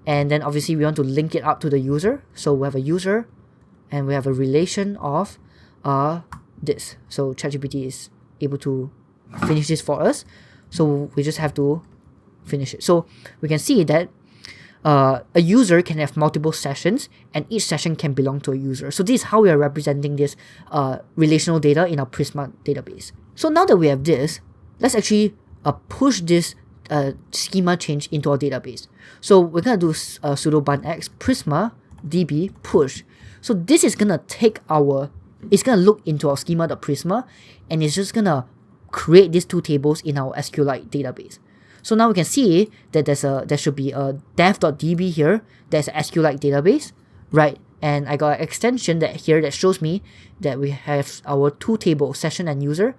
And then obviously we want to link it up to the user. So we have a user, and we have a relation of this. So ChatGPT is able to finish this for us. So we just have to finish it. So we can see that a user can have multiple sessions, and each session can belong to a user. So this is how we are representing this relational data in our Prisma database. So now that we have this, let's actually push this schema change into our database. So we're gonna do sudo bunx prisma db push. So this is gonna take it's gonna look into our schema.prisma, and it's just gonna create these two tables in our SQLite database. So now we can see that there should be a dev.db here. There's an SQLite database, right? And I got an extension that shows me that we have our two tables, session and user.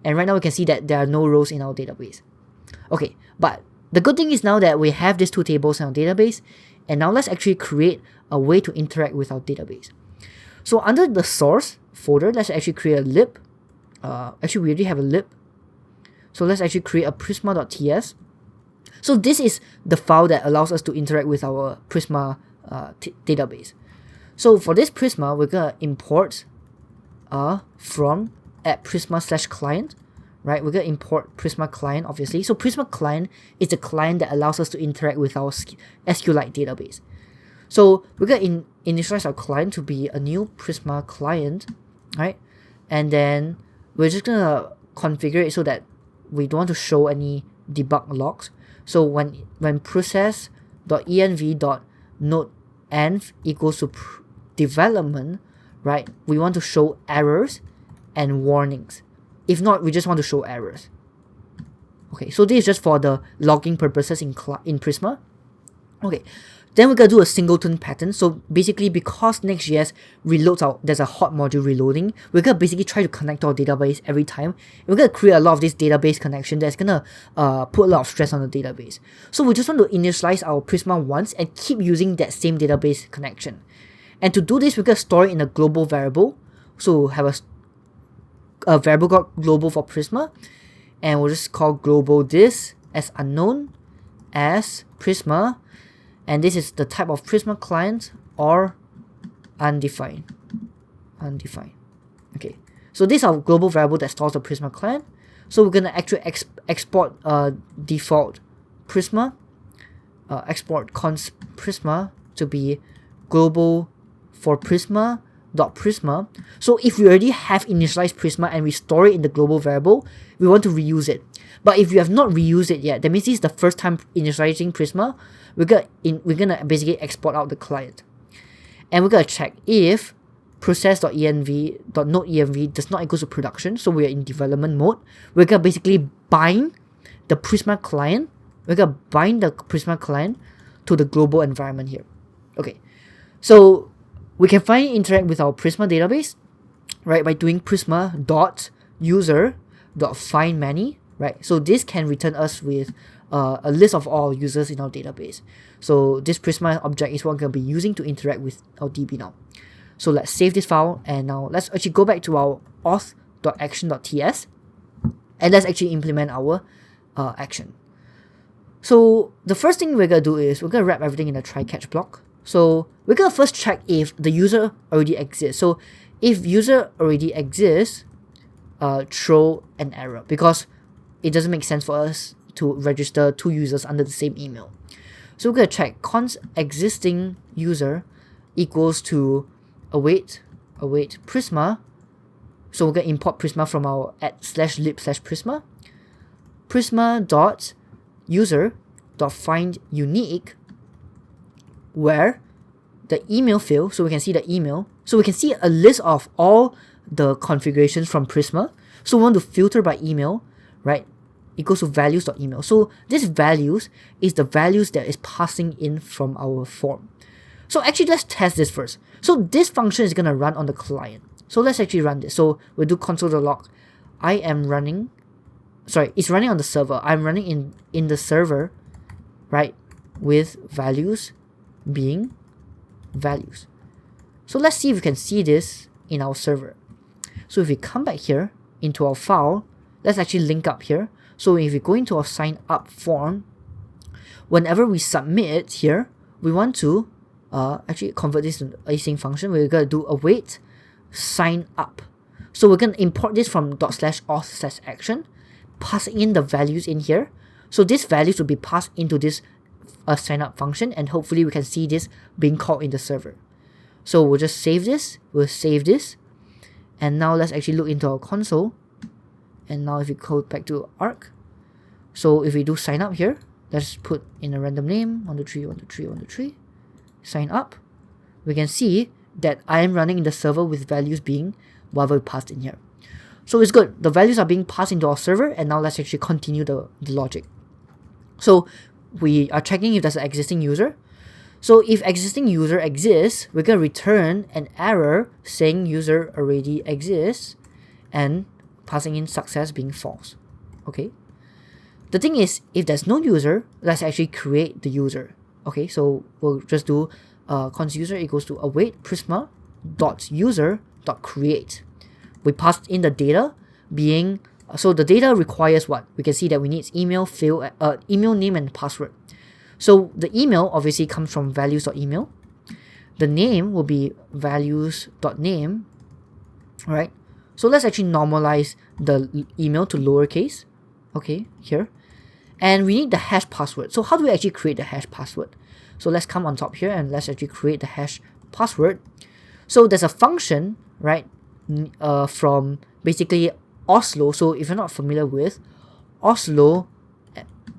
And right now we can see that there are no rows in our database. Okay, but the good thing is now that we have these two tables in our database, and now let's actually create a way to interact with our database. So under the source folder, let's actually create a lib. Actually, we already have a lib. So let's actually create a prisma.ts. So this is the file that allows us to interact with our Prisma database. So for this Prisma, we're gonna import from at prisma/client, right? We're gonna import Prisma client, obviously. So Prisma client is the client that allows us to interact with our SQLite database. So we're gonna initialize our client to be a new Prisma client, right? And then we're just gonna configure it so that we don't want to show any debug logs. So when process.env.nodeEnv equals to development, right, we want to show errors and warnings. If not, we just want to show errors. Okay, so this is just for the logging purposes in Prisma. Okay, then we're gonna do a singleton pattern. So basically, because NextJS reloads there's a hot module reloading, we're gonna basically try to connect to our database every time. We're gonna create a lot of this database connection that's gonna put a lot of stress on the database. So we just want to initialize our Prisma once and keep using that same database connection. And to do this, we're gonna store it in a global variable. So we'll have a variable called global for Prisma, and we'll just call global this as unknown as Prisma. And this is the type of Prisma client or undefined. Okay, so this is our global variable that stores the Prisma client. So we're gonna actually export default Prisma, export const Prisma to be global for Prisma.Prisma. So if we already have initialized Prisma and we store it in the global variable, we want to reuse it. But if you have not reused it yet, that means this is the first time initializing Prisma, we're gonna basically export out the client. And we're gonna check if process.env.nodeEnv does not equal to production, so we're in development mode. We're gonna basically bind the Prisma client. We're gonna bind the Prisma client to the global environment here. Okay, so we can finally interact with our Prisma database, right, by doing prisma.user.findMany, right? So this can return us with a list of all users in our database. So this Prisma object is what we're going to be using to interact with our DB now. So let's save this file, and now let's actually go back to our auth.action.ts, and let's actually implement our action. So the first thing we're going to do is we're going to wrap everything in a try-catch block. So we're going to first check if the user already exists. So if user already exists, throw an error, because it doesn't make sense for us to register two users under the same email. So we're going to check const existing user equals to await Prisma So we're going to import Prisma from our @/lib/Prisma. Prisma.user.findUnique, where the email field, so we can see the email. So we can see a list of all the configurations from Prisma. So we want to filter by email, right? It goes to values.email. So this values is the values that is passing in from our form. So actually, let's test this first. So this function is going to run on the client. So let's actually run this. So we'll do console.log. It's running on the server. I'm running in the server, right? With values being values. So let's see if we can see this in our server. So if we come back here into our file, let's actually link up here. So if we go into our SignUpForm, whenever we submit it here, we want to actually convert this to an async function. We're going to do await sign up. So we're going to import this from /auth/action, passing in the values in here. So these values will be passed into this sign up function, and hopefully we can see this being called in the server. So we'll just save this. We'll save this. And now let's actually look into our console. And now if we go back to Arc, so if we do sign up here, let's put in a random name, 123, sign up. We can see that I am running in the server with values being whatever we passed in here. So it's good. The values are being passed into our server, and now let's actually continue the logic. So we are checking if there's an existing user. So if existing user exists, we're going to return an error saying user already exists and passing in success being false. Okay. The thing is, if there's no user, let's actually create the user. Okay, so we'll just do const user equals to await prisma.user.create. We passed in the data being, so the data requires what? We can see that we need email field, email name and password. So the email obviously comes from values.email. The name will be values.name, right? So let's actually normalize the email to lowercase, okay, here. And we need the hash password. So how do we actually create the hash password? So let's come on top here and let's actually create the hash password. So there's a function, right, from basically Oslo. So if you're not familiar with, Oslo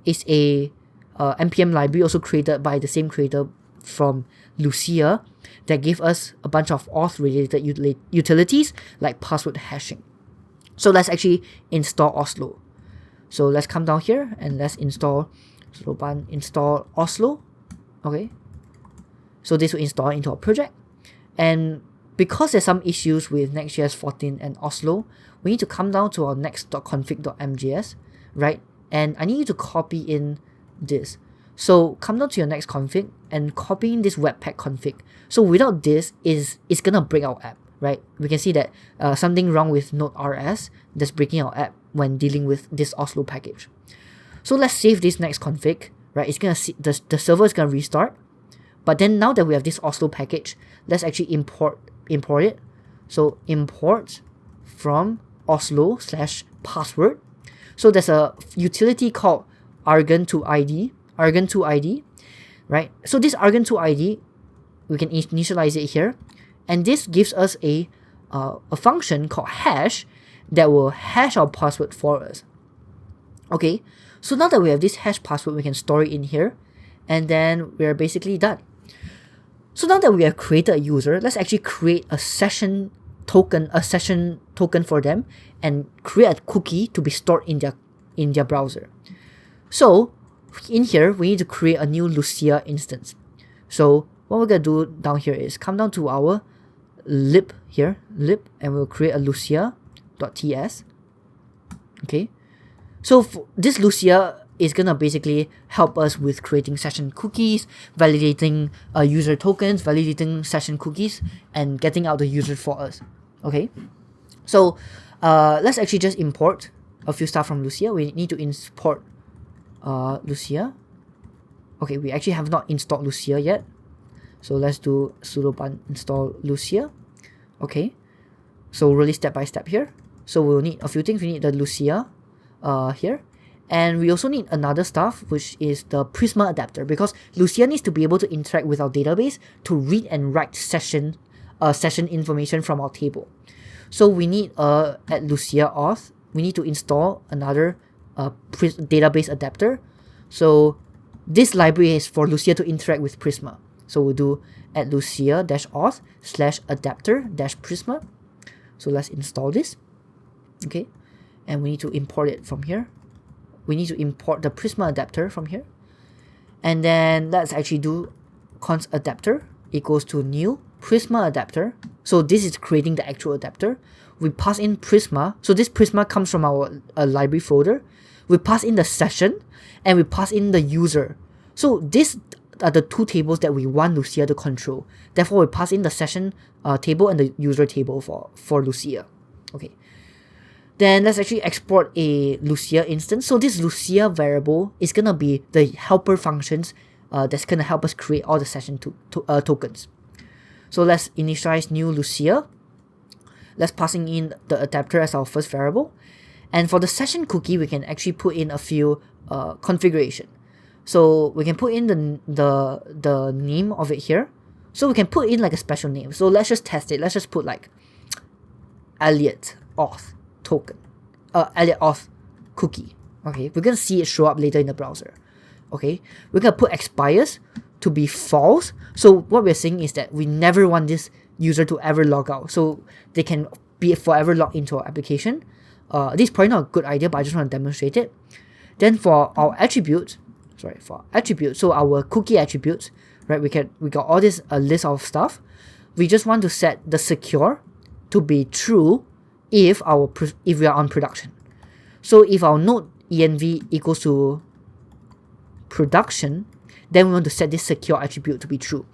is a npm library also created by the same creator from Lucia that gave us a bunch of auth related utilities like password hashing. So let's actually install Oslo. So let's come down here and let's install Oslo. Okay. So this will install into our project. And because there's some issues with Next.js 14 and Oslo, we need to come down to our next.config.mjs, right? And I need you to copy in this. So come down to your next config and copy in this webpack config. So without this, it's gonna break our app, right? We can see that something wrong with Node.rs that's breaking our app when dealing with this Oslo package. So let's save this next config, right? It's gonna see the server is gonna restart. But then now that we have this Oslo package, let's actually import it. So import from Oslo/password. So there's a utility called argon2id, right? So this argon2id, we can initialize it here, and this gives us a function called hash that will hash our password for us. Okay, so now that we have this hash password, we can store it in here, and then we're basically done. So now that we have created a user, let's actually create a session token for them and create a cookie to be stored in their browser. So in here, we need to create a new Lucia instance. So what we're gonna do down here is come down to our lib, and we'll create a Lucia.ts. Okay, so this Lucia is gonna basically help us with creating session cookies, validating user tokens, validating session cookies, and getting out the user for us. Okay, so let's actually just import a few stuff from Lucia. We need to import Lucia. Okay, we actually have not installed Lucia yet, so let's do sudo install Lucia. Okay, so really step by step here. So we'll need a few things. We need the Lucia here, and we also need another stuff, which is the Prisma adapter, because Lucia needs to be able to interact with our database to read and write session information from our table. So we need at Lucia auth, we need to install another database adapter. So this library is for Lucia to interact with Prisma. So we'll do at lucia-auth/adapter-prisma. So let's install this. Okay, and we need to import it from here. We need to import the Prisma adapter from here. And then let's actually do const adapter equals to new Prisma adapter. So this is creating the actual adapter. We pass in Prisma. So this Prisma comes from our library folder. We pass in the session and we pass in the user. So these are the two tables that we want Lucia to control. Therefore, we pass in the session table and the user table for Lucia. Okay. Then let's actually export a Lucia instance. So this Lucia variable is going to be the helper functions that's going to help us create all the session tokens. So let's initialize new Lucia. Let's passing in the adapter as our first variable. And for the session cookie, we can actually put in a few configuration. So we can put in the name of it here. So we can put in like a special name. So let's just test it. Let's just put like Elliot Auth token, Elliot Auth cookie. Okay, we're gonna see it show up later in the browser. Okay, we're gonna put expires to be false. So what we're saying is that we never want this user to ever log out. So they can be forever logged into our application. This is probably not a good idea, but I just want to demonstrate it. Then for our attributes, so our cookie attributes, right? We got all this list of stuff. We just want to set the secure to be true if we are on production. So if our node env equals to production, then we want to set this secure attribute to be true.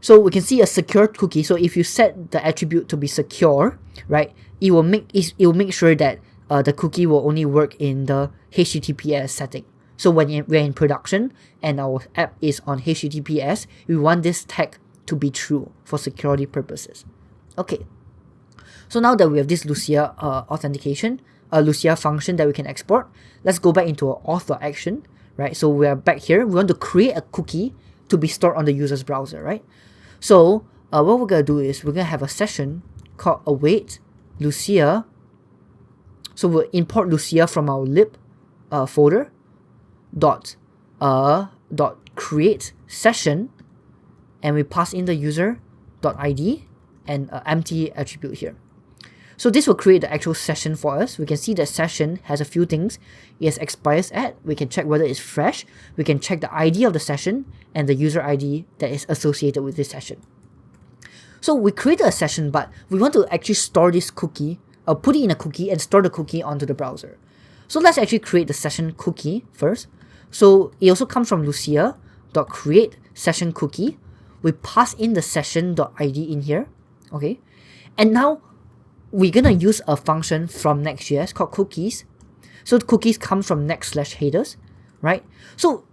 So we can see a secure cookie. So if you set the attribute to be secure, right, it will make sure that the cookie will only work in the HTTPS setting. So when we're in production and our app is on HTTPS, we want this tag to be true for security purposes. Okay. So now that we have this Lucia authentication, Lucia function that we can export, let's go back into our auth.action, right? So we are back here. We want to create a cookie to be stored on the user's browser, right? So what we're going to do is we're going to have a session called await Lucia. So we'll import Lucia from our lib folder dot create session, and we pass in the user .id and empty attribute here. So this will create the actual session for us. We can see that session has a few things. It has expires at. We can check whether it's fresh. We can check the ID of the session and the user ID that is associated with this session. So we created a session, but we want to actually store this cookie, put it in a cookie and store the cookie onto the browser. So let's actually create the session cookie first. So it also comes from Lucia.create session cookie. We pass in the session.id in here. Okay. And now we're gonna use a function from NextJS called cookies. So cookies come from next/headers, right? So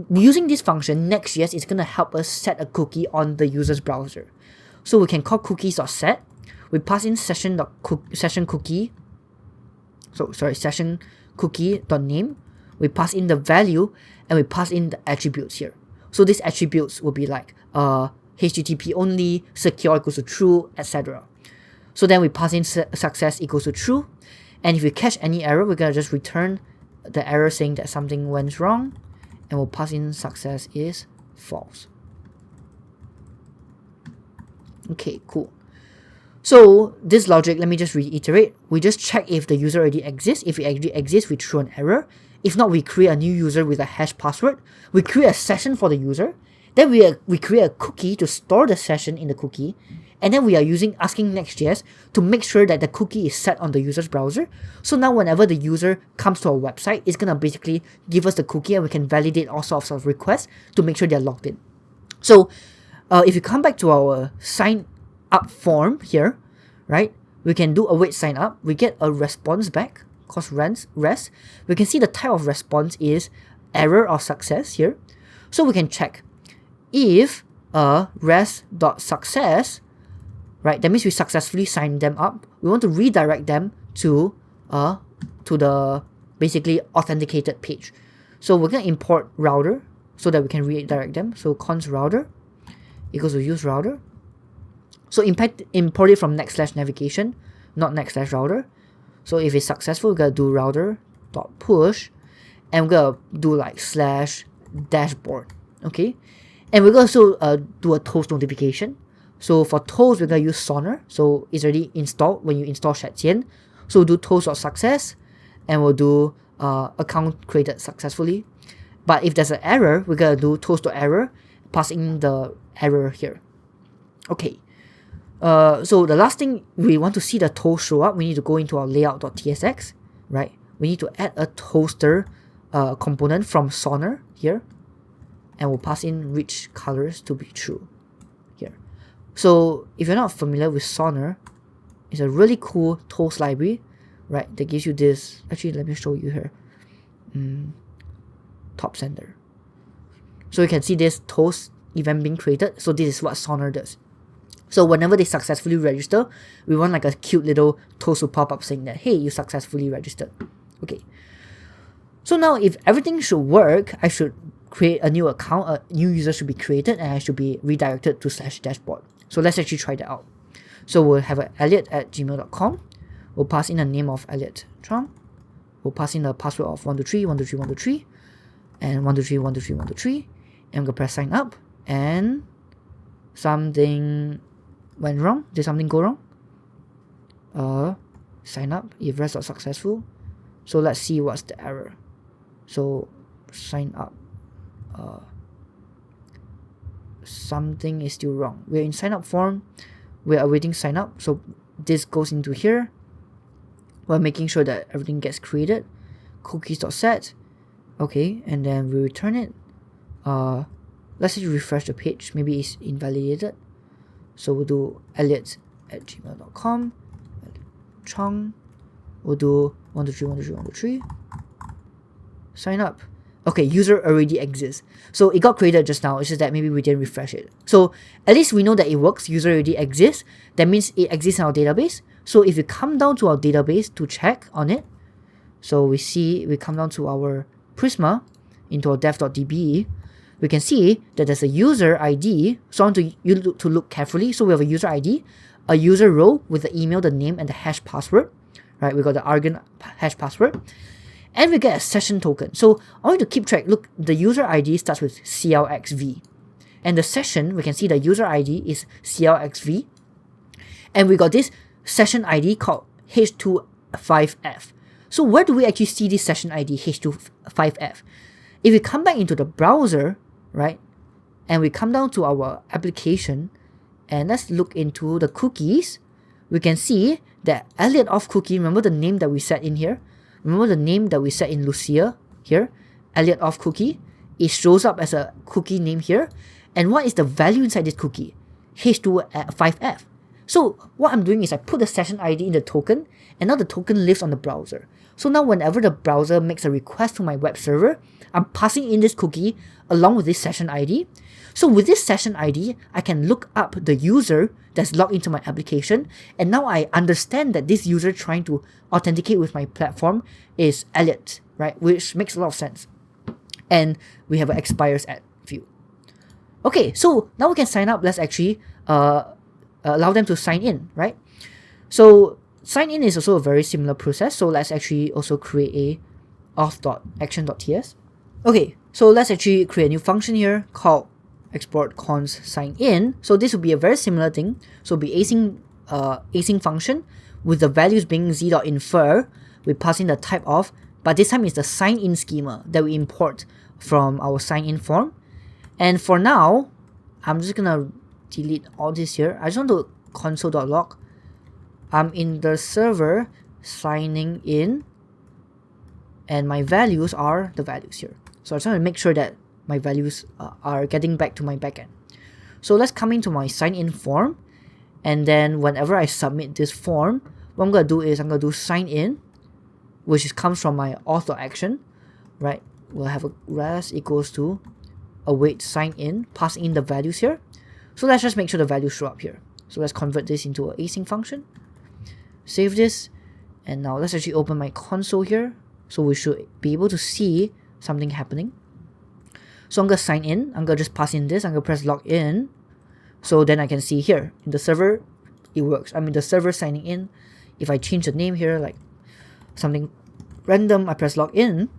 using this function, NextJS is gonna help us set a cookie on the user's browser. So we can call cookies.set. We pass in session cookie. So sorry, session cookie.name. We pass in the value and we pass in the attributes here. So these attributes will be like HTTP only, secure equals to true, etc. So then we pass in success equals to true. And if we catch any error, we're going to just return the error saying that something went wrong. And we'll pass in success is false. Okay, cool. So this logic, let me just reiterate. We just check if the user already exists. If it already exists, we throw an error. If not, we create a new user with a hash password. We create a session for the user. Then we create a cookie to store the session in the cookie. And then we are asking NextJS to make sure that the cookie is set on the user's browser. So now whenever the user comes to our website, it's going to basically give us the cookie and we can validate all sorts of requests to make sure they're logged in. So if you come back to our SignUpForm here, right, we can do await sign up. We get a response back, called res. We can see the type of response is error or success here. So we can check if res.success, right, that means we successfully signed them up. We want to redirect them to the basically authenticated page. So we're going to import router so that we can redirect them. So const router equals to use router. So import it from next/navigation. not next/router. So if it's successful, we're gonna do router.push, and we're gonna do like /dashboard. Okay, and we're gonna also do a toast notification. So for toast, we're gonna use Sonar. So it's already installed when you install Shadcn. So we'll do toast.success, and we'll do account created successfully. But if there's an error, we're gonna do toast.error, passing the error here. Okay. So the last thing, we want to see the toast show up, we need to go into our layout.tsx, right? We need to add a toaster component from Sonar here, and we'll pass in which colors to be true here. So if you're not familiar with Sonar, it's a really cool toast library, right? That gives you this. Actually, let me show you here. Top center. So you can see this toast event being created. So this is what Sonar does. So whenever they successfully register, we want like a cute little toast to pop up saying that, hey, you successfully registered. Okay. So now if everything should work, I should create a new account, a new user should be created, and I should be redirected to /dashboard. So let's actually try that out. So we'll have an elliot@gmail.com. We'll pass in the name of Elliot Chung. We'll pass in the password of 123, 123, 123, and 123, 123, 123. And we're gonna press sign up, and something went wrong. Did something go wrong? Sign up if rest are successful. So let's see what's the error. So sign up. Something is still wrong. We're in SignUpForm. We're awaiting sign up. So this goes into here. We're making sure that everything gets created. Cookies.set. Okay, and then we return it. Let's just refresh the page. Maybe it's invalidated. So we'll do elliot@gmail.com. Chung. We'll do 123, 123, 123. Sign up. Okay, user already exists. So it got created just now. It's just that maybe we didn't refresh it. So at least we know that it works. User already exists. That means it exists in our database. So if we come down to our database to check on it, so we come down to our Prisma into our dev.db, we can see that there's a user ID. So I want you to look carefully. So we have a user ID, a user role with the email, the name, and the hash password. Right, we got the argon hash password. And we get a session token. So I want you to keep track. Look, the user ID starts with CLXV. And the session, we can see the user ID is CLXV. And we got this session ID called H25F. So where do we actually see this session ID H25F? If we come back into the browser, right, and we come down to our application, and let's look into the cookies, we can see that Elliot of cookie, remember the name that we set in here? Remember the name that we set in Lucia here? Elliot of cookie. It shows up as a cookie name here. And what is the value inside this cookie? H25F. So what I'm doing is I put the session ID in the token, and now the token lives on the browser. So now whenever the browser makes a request to my web server, I'm passing in this cookie along with this session ID. So with this session ID, I can look up the user that's logged into my application, and now I understand that this user trying to authenticate with my platform is Elliot, right? Which makes a lot of sense. And we have an expires at view. Okay, so now we can sign up. Let's actually allow them to sign in, right? So sign in is also a very similar process. So let's actually also create a auth.action.ts. Okay, so let's actually create a new function here called export cons sign in. So this will be a very similar thing. So it'll be async function with the values being z.infer. We pass in the type of, but this time it's the sign in schema that we import from our SignInForm. And for now, I'm just gonna delete all this here. I just want to console.log. I'm in the server signing in, and my values are the values here. So I just want to make sure that my values are getting back to my backend. So let's come into my SignInForm, and then whenever I submit this form, what I'm gonna do is I'm gonna do sign in, which comes from my auth.action, right? We'll have a res equals to await sign in, pass in the values here. So let's just make sure the values show up here. So let's convert this into an async function. Save this, and now let's actually open my console here. So we should be able to see something happening. So I'm gonna sign in. I'm gonna just pass in this. I'm gonna press log in. So then I can see here in the server, it works. I'm in the server signing in. if I change the name here, like something random, I press login,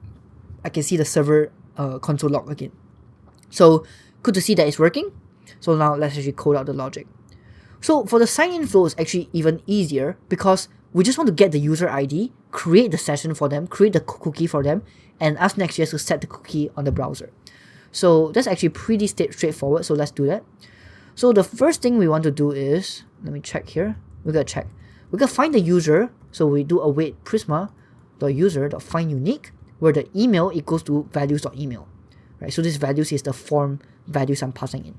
I can see the server console log again. So good to see that it's working. So now let's actually code out the logic. So for the sign-in flow, it's actually even easier because we just want to get the user ID, create the session for them, create the cookie for them, and ask NextJS to set the cookie on the browser. So that's actually pretty straightforward. So let's do that. So the first thing we want to do is, let me check here. We're going to check. We're going to find the user. So we do await Prisma.user.find unique, where the email equals to values.email. Right? So this values is the form values I'm passing in.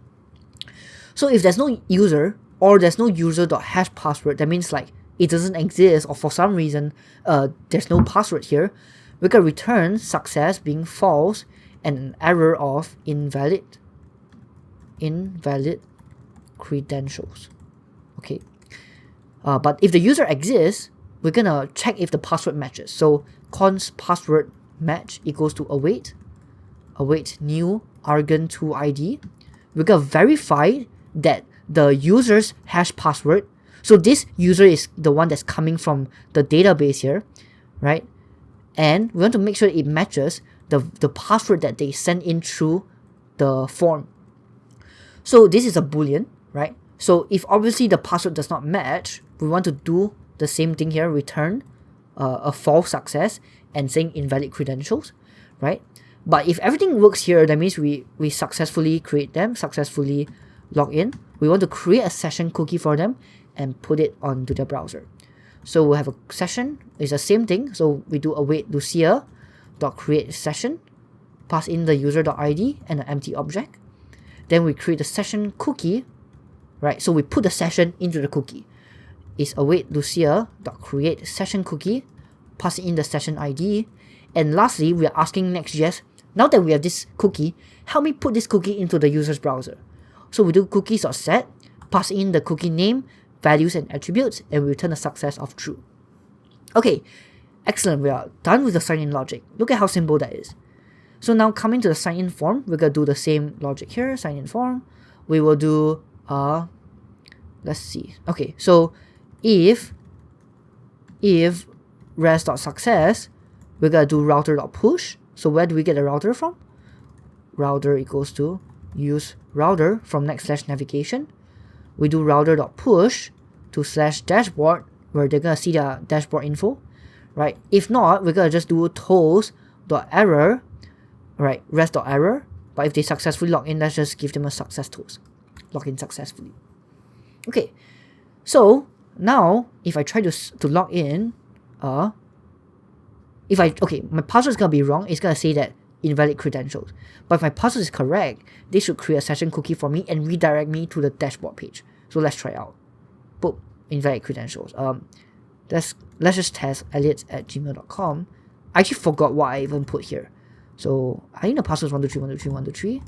So if there's no user or there's no user.hash password, that means like it doesn't exist, or for some reason there's no password here, we can return success being false and an error of invalid credentials. Okay. But if the user exists, we're gonna check if the password matches. So const password match equals to await new argon2 ID. We're gonna verify that the user's hash password. So this user is the one that's coming from the database here, right? And we want to make sure it matches the password that they send in through the form. So this is a boolean, right? So if obviously the password does not match, we want to do the same thing here, return a false success and saying invalid credentials, right? But if everything works here, that means we successfully create them, successfully log in. We want to create a session cookie for them and put it onto the browser. So we'll have a session, it's the same thing. So we do await Lucia.create session, pass in the user.id and an empty object. Then we create a session cookie, right? So we put the session into the cookie. It's await Lucia.create session cookie, pass in the session ID. And lastly, we are asking NextJS, now that we have this cookie, help me put this cookie into the user's browser. So we do cookies.set, pass in the cookie name, values and attributes, and we return a success of true. Okay, excellent. We are done with the sign-in logic. Look at how simple that is. So now coming to the sign-in form, we're going to do the same logic here, sign-in form. We will do, let's see. Okay, so if res.success, we're going to do router.push. So where do we get the router from? Router equals to use router from next/navigation. We do router.push to /dashboard, where they're going to see the dashboard info, right? If not, we're going to just do tools.error, right? res.error. But if they successfully log in, let's just give them a success tools. Log in successfully. Okay, so now if I try to log in, my password is going to be wrong. It's going to say that invalid credentials. But if my password is correct, they should create a session cookie for me and redirect me to the dashboard page. So let's try out. Boop, invalid credentials. Let's just test elliot@gmail.com. I actually forgot what I even put here. So I think the password is 123.123.123.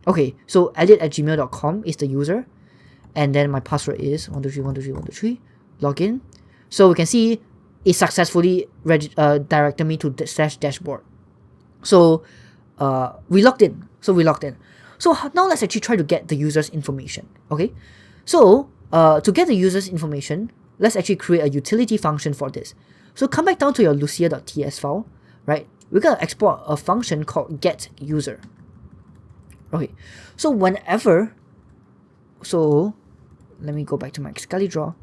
Okay, so elliot@gmail.com is the user. And then my password is 123.123.123. Login. So we can see it successfully directed me to the /dashboard. So we logged in. So now let's actually try to get the user's information. Okay. So to get the user's information, let's actually create a utility function for this. So come back down to your lucia.ts file, right? We're going to export a function called getUser. Okay. So let me go back to my Scully draw.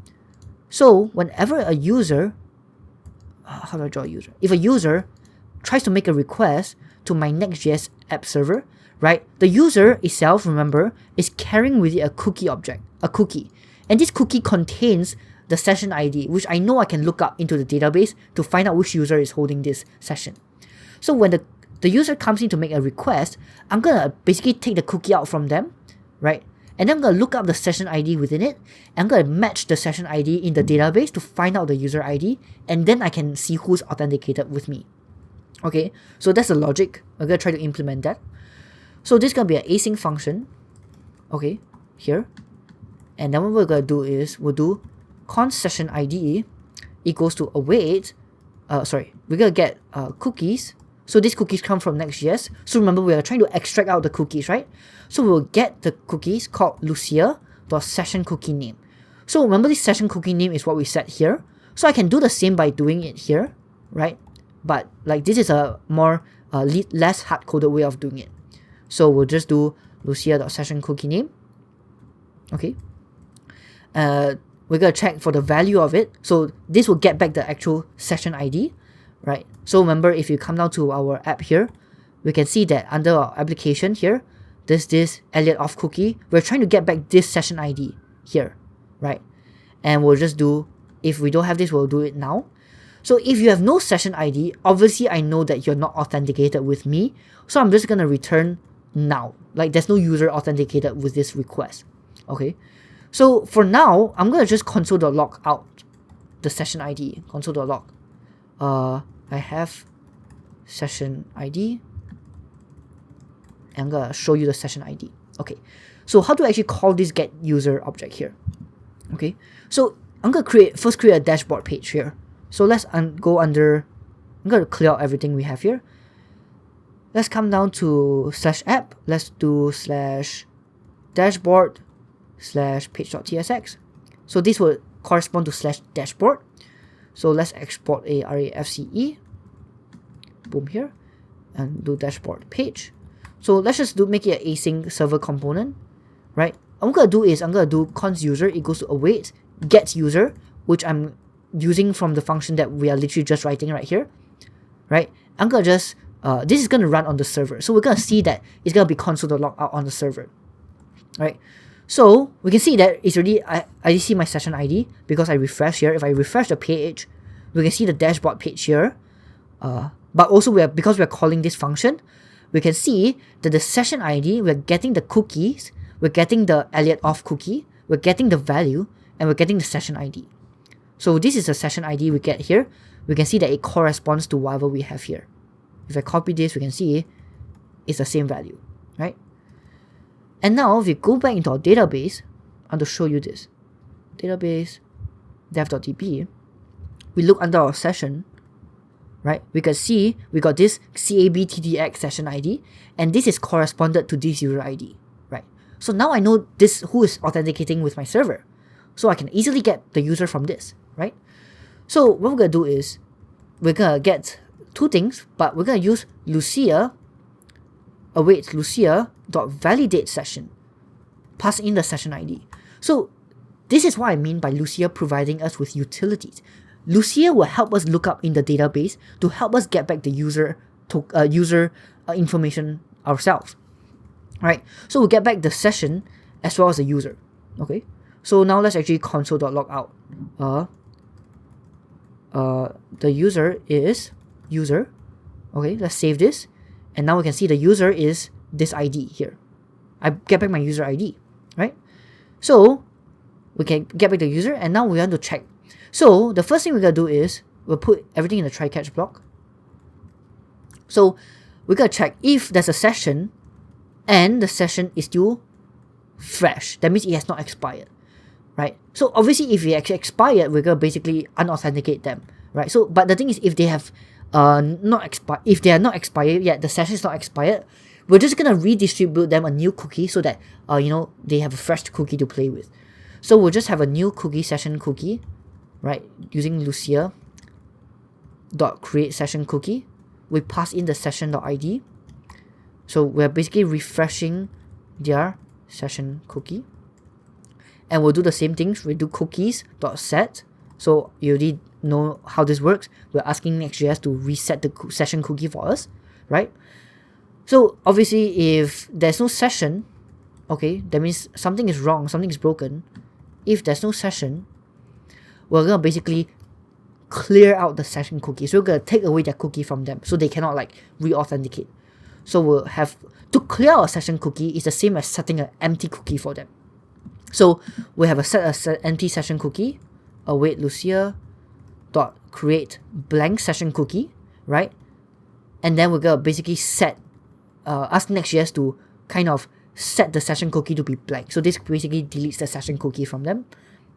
So whenever a user, how do I draw a user? If a user tries to make a request to my Next.js app server, right? The user itself, remember, is carrying with it a cookie object, a cookie. And this cookie contains the session ID, which I know I can look up into the database to find out which user is holding this session. So when the user comes in to make a request, I'm going to basically take the cookie out from them, right? And then I'm going to look up the session ID within it. And I'm going to match the session ID in the database to find out the user ID. And then I can see who's authenticated with me. Okay, so that's the logic. I'm going to try to implement that. So this is going to be an async function. Okay, here. And then what we're going to do is we'll do const session ID equals to await. We're going to get cookies. So these cookies come from Next.js. So remember, we are trying to extract out the cookies, right? So we'll get the cookies called Lucia.session cookie name. So remember, this session cookie name is what we set here. So I can do the same by doing it here, right? But like this is a more less hard-coded way of doing it. So we'll just do Lucia.session cookie name. Okay. We're gonna check for the value of it. So this will get back the actual session ID, right? So remember, if you come down to our app here, we can see that under our application here, there's this Elliot auth cookie. We're trying to get back this session ID here, right? And we'll just do, if we don't have this, we'll do it now. So if you have no session ID, obviously I know that you're not authenticated with me. So I'm just gonna return now. Like there's no user authenticated with this request. Okay. So for now, I'm gonna just console.log out the session ID. Console.log. I have session ID. And I'm gonna show you the session ID. Okay. So how do I actually call this getUser object here? Okay. So I'm gonna first create a dashboard page here. So let's go under. I'm gonna clear out everything we have here. Let's come down to /app. Let's do /dashboard /page.tsx. So this will correspond to /dashboard. So let's export a RAFCE. Boom here, and do dashboard page. So let's just make it an async server component, right? What I'm gonna do is I'm gonna do const user equals to await getUser, which I'm using from the function that we are literally just writing right here, right? I'm gonna just this is gonna run on the server, so we're gonna see that it's gonna be console.log out on the server, right? So we can see that it's already, I see my session ID because I refresh here. If I refresh the page, we can see the dashboard page here. But also because we're calling this function, we can see that the session ID, we're getting the cookies, we're getting the Elliot auth cookie, we're getting the value, and we're getting the session ID. So this is the session ID we get here. We can see that it corresponds to whatever we have here. If I copy this, we can see it's the same value, right? And now if we go back into our database, I want to show you this. Database dev.db, we look under our session, right? We can see we got this CABTTX session ID, and this is corresponded to this user ID, right? So now I know this who is authenticating with my server. So I can easily get the user from this, right? So what we're gonna do is we're gonna get two things, but we're gonna use Lucia, await Lucia.validate session, pass in the session ID. So this is what I mean by Lucia providing us with utilities. Lucia will help us look up in the database to help us get back the user information ourselves, right? So we'll get back the session as well as the user. Okay, so now let's actually console.log out. The user is user. Okay, let's save this, and now we can see the user is this ID here. I get back my user ID, right? So we can get back the user, and now we want to check. So the first thing we're gonna do is we'll put everything in the try catch block. So we're gonna check if there's a session and the session is still fresh. That means it has not expired, right? So obviously if it actually expired, we're gonna basically unauthenticate them, right? So but the thing is, if they have if they are not expired yet, the session is not expired, we're just gonna redistribute them a new cookie so that they have a fresh cookie to play with. So we'll just have a new cookie session cookie, right? Using Lucia dot create session cookie. We pass in the session.id. So we're basically refreshing their session cookie. And we'll do the same things. We do cookies.set. So you already know how this works. We're asking NextJS to reset the session cookie for us, right? So obviously if there's no session, okay, that means something is wrong, something is broken. If there's no session, we're gonna basically clear out the session cookie. So we're gonna take away their cookie from them so they cannot like re-authenticate. So we'll have to clear our session cookie is the same as setting an empty cookie for them. So we have a empty session cookie, await Lucia dot create blank session cookie, right? And then we're gonna basically ask NextJS to kind of set the session cookie to be blank. So this basically deletes the session cookie from them,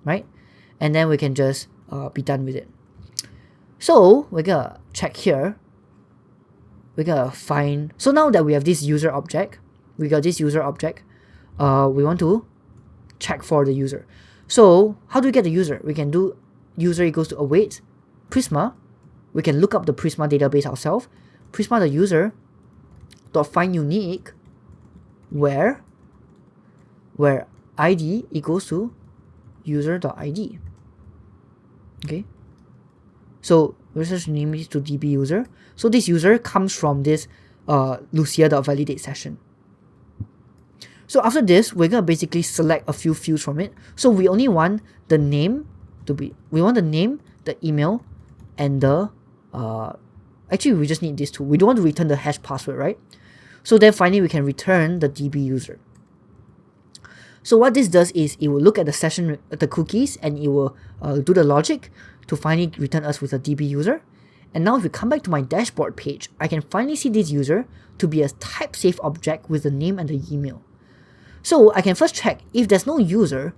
right? And then we can just be done with it. So we're gonna check here. We're gonna find, so now that we have this user object, we got this user object, we want to check for the user. So how do we get the user? We can do user equals to await Prisma. We can look up the Prisma database ourselves. Prisma the user dot find unique where ID equals to user.id. Okay. So we're just name it to DB user. So this user comes from this Lucia.validate session. So after this, we're gonna basically select a few fields from it. So we only want the name to be, we want the name, the email, and the actually we just need these two. We don't want to return the hash password, right? So then finally we can return the DB user. So what this does is it will look at the session, the cookies, and it will do the logic to finally return us with a DB user. And now if we come back to my dashboard page, I can finally see this user to be a type safe object with the name and the email. So I can first check if there's no user,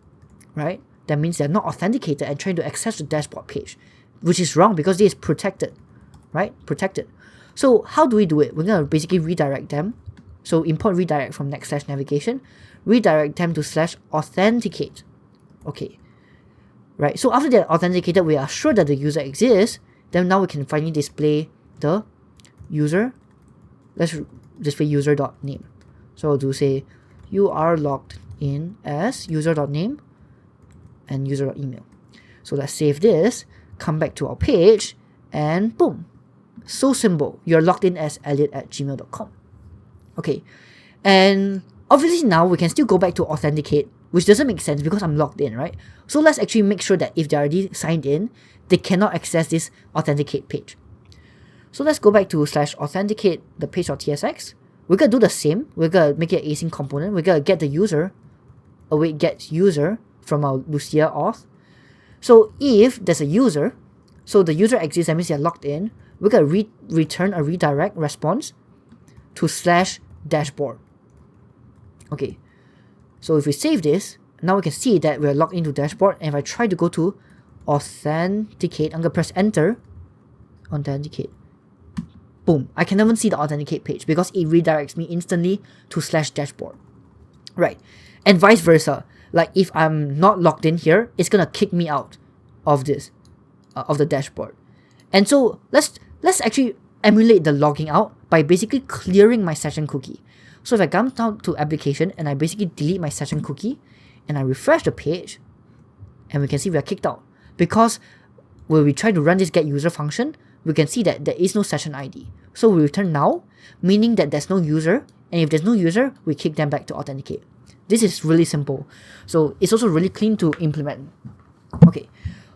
right? That means they're not authenticated and trying to access the dashboard page, which is wrong because this is protected, right? Protected. So how do we do it? We're going to basically redirect them. So import redirect from next/navigation, redirect them to /authenticate. Okay, right? So after they're authenticated, we are sure that the user exists. Then now we can finally display the user. Let's display user.name. So I'll do say you are logged in as user.name and user.email. So let's save this, come back to our page, and boom. So simple. You're logged in as elliot@gmail.com. Okay, and obviously now we can still go back to authenticate, which doesn't make sense because I'm logged in, right? So let's actually make sure that if they're already signed in, they cannot access this authenticate page. So let's go back to /authenticate the page.tsx. We're gonna do the same. We're gonna make it an async component. We're gonna get the user, await get user from our Lucia auth. So if there's a user, so the user exists, that means they're logged in. We're gonna return a redirect response to /dashboard. Okay, so if we save this, now we can see that we're logged into dashboard. And if I try to go to authenticate, I'm gonna press enter, authenticate. Boom, I can even see the authenticate page because it redirects me instantly to /dashboard. Right, and vice versa. Like if I'm not logged in here, it's gonna kick me out of this, of the dashboard. And so let's actually emulate the logging out by basically clearing my session cookie. So if I come down to application and I basically delete my session cookie and I refresh the page, and we can see we are kicked out because when we try to run this getUser function, we can see that there is no session ID. So we return null, meaning that there's no user, and if there's no user, we kick them back to authenticate. This is really simple. So it's also really clean to implement. Okay,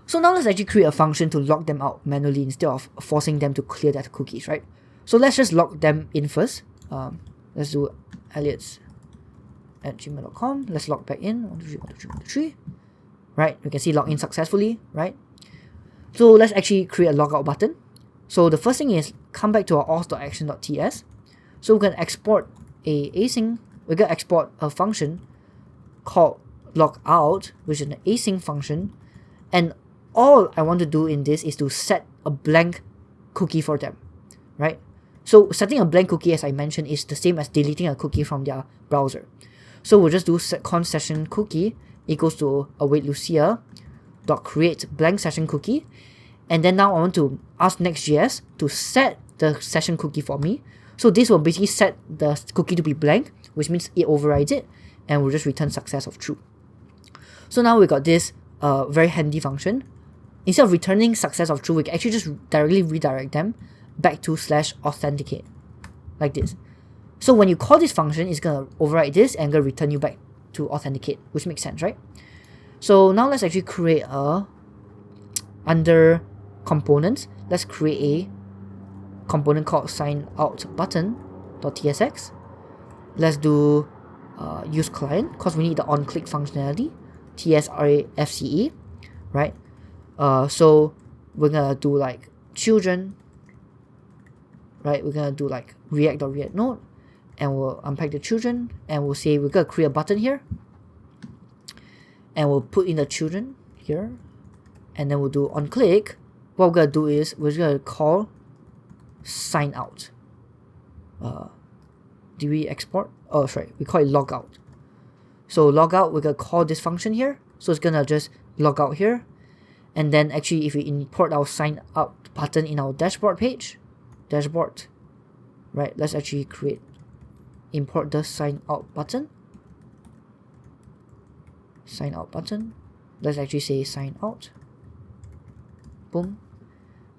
so now let's actually create a function to log them out manually instead of forcing them to clear their cookies, right? So let's just log them in first. Let's do elliot@gmail.com. Let's log back in. 123. Right, we can see login successfully, right? So let's actually create a logout button. So the first thing is come back to our auth.action.ts. So we're gonna export we're gonna export a function called logOut, which is an async function, and all I want to do in this is to set a blank cookie for them, right? So setting a blank cookie, as I mentioned, is the same as deleting a cookie from their browser. So we'll just do const session cookie equals to await Lucia dot create blank session cookie, and then now I want to ask NextJS to set the session cookie for me. So this will basically set the cookie to be blank, which means it overrides it, and we'll just return success of true. So now we got this very handy function. Instead of returning success of true, we can actually just directly redirect them back to /authenticate, like this. So when you call this function, it's gonna override this and gonna return you back to authenticate, which makes sense, right? So now let's actually create under components, let's create a component called SignOutButton.tsx. Let's do use client because we need the on-click functionality, tsrafce, right? So we're gonna do like children, right? We're gonna do like react.react node, and we'll unpack the children, and we'll say we're gonna create a button here, and we'll put in the children here, and then we'll do on click. What we're gonna do is we're gonna call sign out. Did we export? Oh, sorry, we call it logout. So logout, we're gonna call this function here, So it's gonna just log out here. And then actually if we import our sign up button in our dashboard page, right, let's actually import the sign out button. Let's actually say sign out. Boom.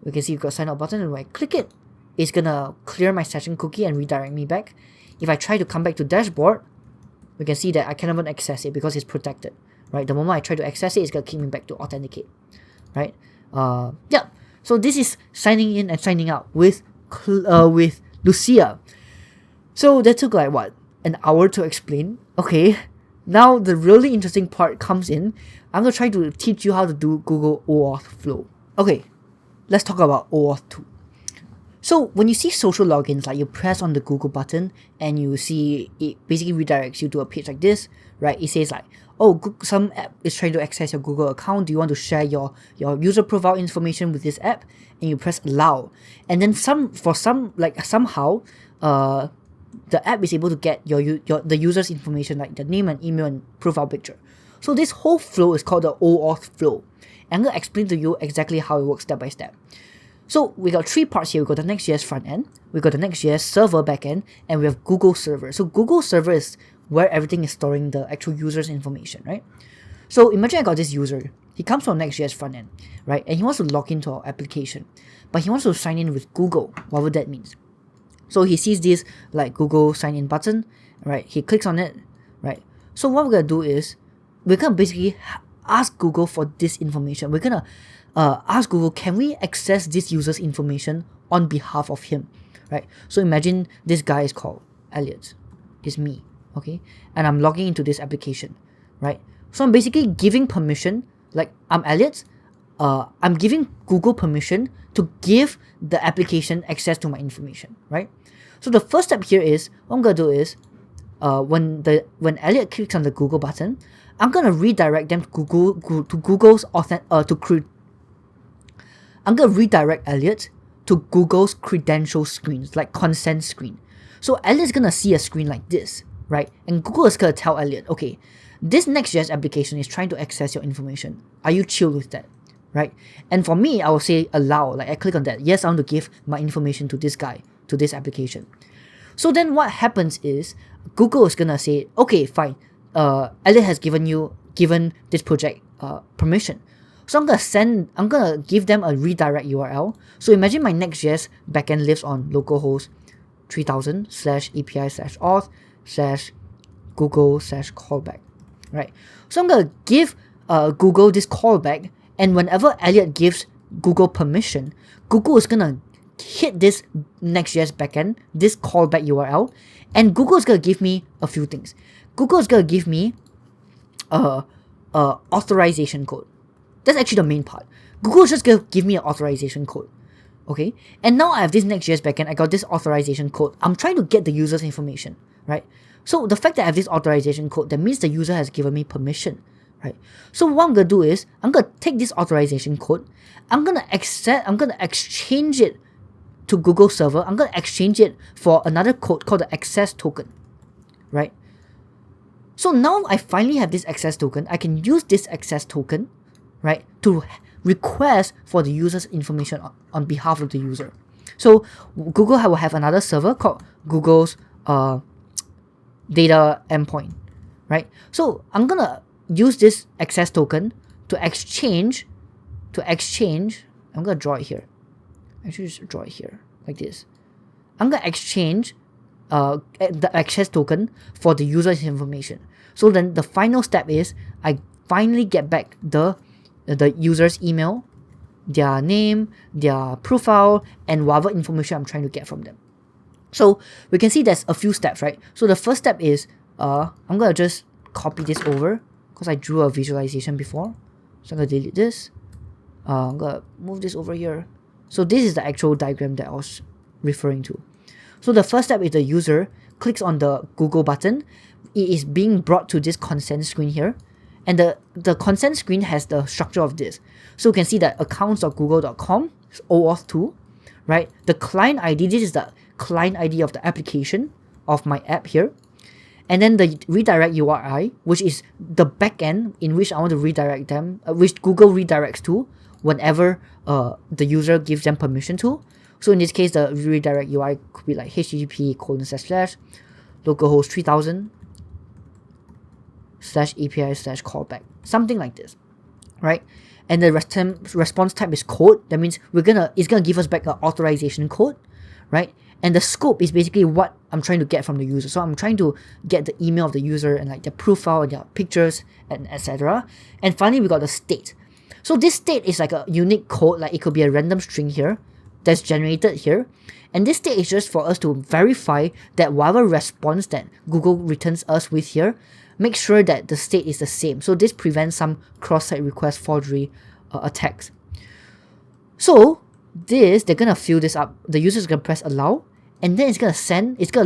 We can see we've got sign out button, and when I click it, it's gonna clear my session cookie and redirect me back. If I try to come back to dashboard, we can see that I can't even access it because it's protected, right? The moment I try to access it, it's gonna kick me back to authenticate, right? Yeah. So this is signing in and signing out with Lucia. So that took like what, an hour to explain. Okay. Now the really interesting part comes in. I'm gonna try to teach you how to do Google OAuth Flow. Okay, let's talk about OAuth 2. So when you see social logins, like you press on the Google button and you see it basically redirects you to a page like this, right? It says like, oh, some app is trying to access your Google account. Do you want to share your user profile information with this app? And you press allow. And then somehow, the app is able to get the user's information, like the name and email and profile picture. So this whole flow is called the OAuth flow. And I'm going to explain to you exactly how it works step by step. So we got three parts here. We got the NextJS front end, we got the NextJS server backend, and we have Google server. So Google server is where everything is storing the actual user's information, right? So imagine I got this user. He comes from NextJS front end, right? And he wants to log into our application, but he wants to sign in with Google, whatever that means. So he sees this like Google sign in button, right? He clicks on it, right? So what we're gonna do is we're gonna basically ask Google for this information. We're gonna ask Google, can we access this user's information on behalf of him, right? So imagine this guy is called Elliot, it's me, okay? And I'm logging into this application, right? So I'm basically giving permission, like I'm Elliot, I'm giving Google permission to give the application access to my information, right? So the first step here is, what I'm gonna do is, when Elliot clicks on the Google button, I'm gonna redirect them to Google's I'm gonna redirect Elliot to Google's credential screens, like consent screen. So Elliot's gonna see a screen like this, right? And Google is gonna tell Elliot, okay, this Next.js application is trying to access your information. Are you chill with that, right? And for me, I will say allow, like I click on that. Yes, I want to give my information to this guy, to this application. So then what happens is Google is gonna say, okay, fine. Elliot has given this project permission. So I'm gonna give them a redirect URL. So imagine my Next.js backend lives on localhost 3000/API/auth/Google/callback, right? So I'm gonna give Google this callback, and whenever Elliot gives Google permission, Google is gonna hit this Next.js backend, this callback URL, and Google is gonna give me a few things. Google is gonna give me authorization code. That's actually the main part. Google is just gonna give me an authorization code. Okay? And now I have this Next.js backend, I got this authorization code. I'm trying to get the user's information, right? So the fact that I have this authorization code, that means the user has given me permission, right? So what I'm gonna do is, I'm gonna take this authorization code, I'm gonna exchange it to Google server, I'm gonna exchange it for another code called the access token, right? So now I finally have this access token. I can use this access token, right, to request for the user's information on behalf of the user. So Google will have another server called Google's data endpoint, right? So I'm gonna use this access token to exchange. I'm gonna draw it here. Actually, just draw it here like this. I'm gonna exchange the access token for the user's information. So then the final step is I finally get back the user's email, their name, their profile, and whatever information I'm trying to get from them. So we can see there's a few steps, right? So the first step is I'm gonna just copy this over because I drew a visualization before. So I'm gonna delete this. I'm gonna move this over here. So this is the actual diagram that I was referring to. So the first step is the user clicks on the Google button. It is being brought to this consent screen here. And the consent screen has the structure of this. So you can see that accounts.google.com, OAuth2, right? The client ID, this is the client ID of the application of my app here. and then the redirect URI, which is the backend in which I want to redirect them, which Google redirects to whenever the user gives them permission to. So in this case, the redirect UI could be like http://localhost 3000 /API/callback, something like this, right? And the response type is code. That means it's gonna give us back an authorization code, right? And the scope is basically what I'm trying to get from the user. So I'm trying to get the email of the user and like their profile and their pictures and etc. And finally, we got the state. So this state is like a unique code, like it could be a random string here that's generated here. And this state is just for us to verify that whatever response that Google returns us with here, make sure that the state is the same. So this prevents some cross-site request forgery attacks. So they're gonna fill this up. The user is gonna press allow, and then it's gonna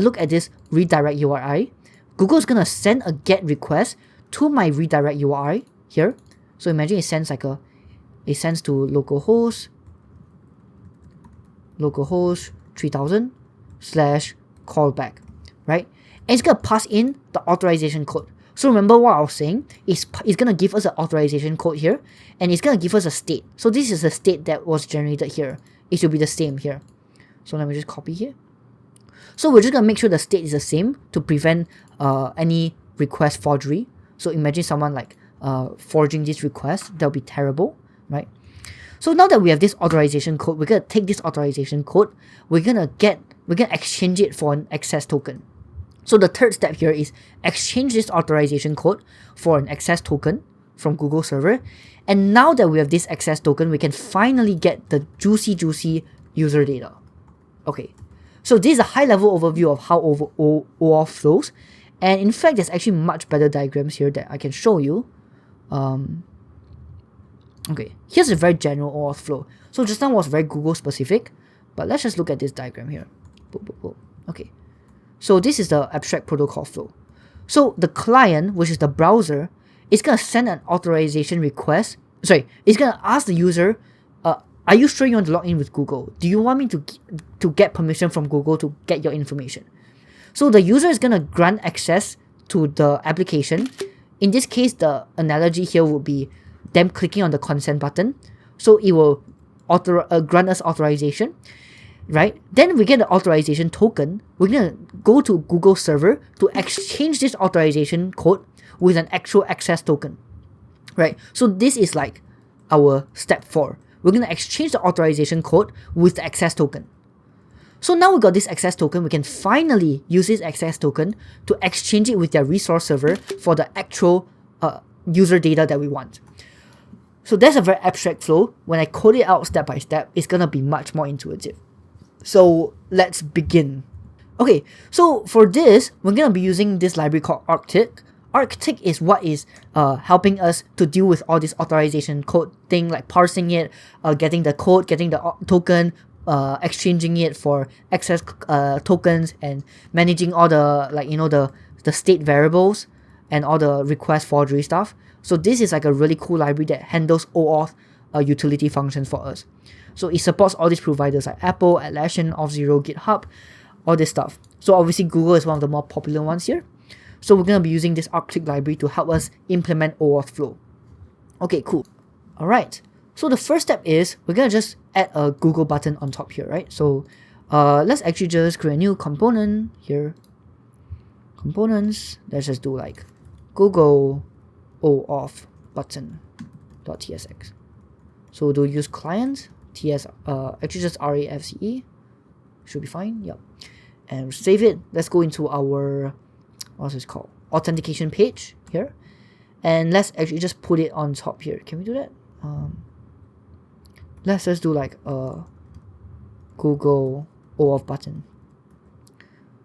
look at this redirect URI. Google is gonna send a get request to my redirect URI here. So imagine it sends to localhost 3000 /callback, right? And it's gonna pass in the authorization code. So remember what I was saying, it's gonna give us an authorization code here, and it's gonna give us a state. So this is the state that was generated here. It should be the same here. So let me just copy here. So we're just gonna make sure the state is the same to prevent any request forgery. So imagine someone like forging this request. That'll be terrible, right? So now that we have this authorization code, we're gonna take this authorization code, we're gonna exchange it for an access token. So the third step here is exchange this authorization code for an access token from Google server. And now that we have this access token, we can finally get the juicy user data. Okay, so this is a high level overview of how OAuth flows. And in fact, there's actually much better diagrams here that I can show you. Okay, here's a very general OAuth flow. So just now was very Google specific, but let's just look at this diagram here. Okay. So this is the abstract protocol flow. So the client, which is the browser, is going to send an authorization request. It's going to ask the user, are you sure you want to log in with Google? Do you want me to get permission from Google to get your information? So the user is going to grant access to the application. In this case, the analogy here would be them clicking on the consent button. So it will grant us authorization. Right? Then we get the authorization token. We're going to go to Google server to exchange this authorization code with an actual access token. Right? So this is like our step 4. We're going to exchange the authorization code with the access token. So now we got this access token, we can finally use this access token to exchange it with their resource server for the actual user data that we want. So that's a very abstract flow. When I code it out step by step, it's going to be much more intuitive. So let's begin. Okay, so for this, we're going to be using this library called Arctic. Arctic is what is helping us to deal with all this authorization code thing, like parsing it, getting the code, getting the token, exchanging it for access tokens, and managing all the the state variables and all the request forgery stuff. So this is like a really cool library that handles OAuth utility functions for us. So it supports all these providers like Apple, Atlassian, Auth2.0, GitHub, all this stuff. So obviously Google is one of the more popular ones here. So we're going to be using this Arctic library to help us implement OAuth flow. Okay, cool. Alright, so the first step is we're going to just add a Google button on top here, right? So let's actually just create a new component here. Components, let's just do like Google OAuth button.tsx. So we'll use client, actually just RAFCE, should be fine, yep. And save it. Let's go into our, what's this called? Authentication page here. And let's actually just put it on top here. Can we do that? Let's just do like a Google OAuth button.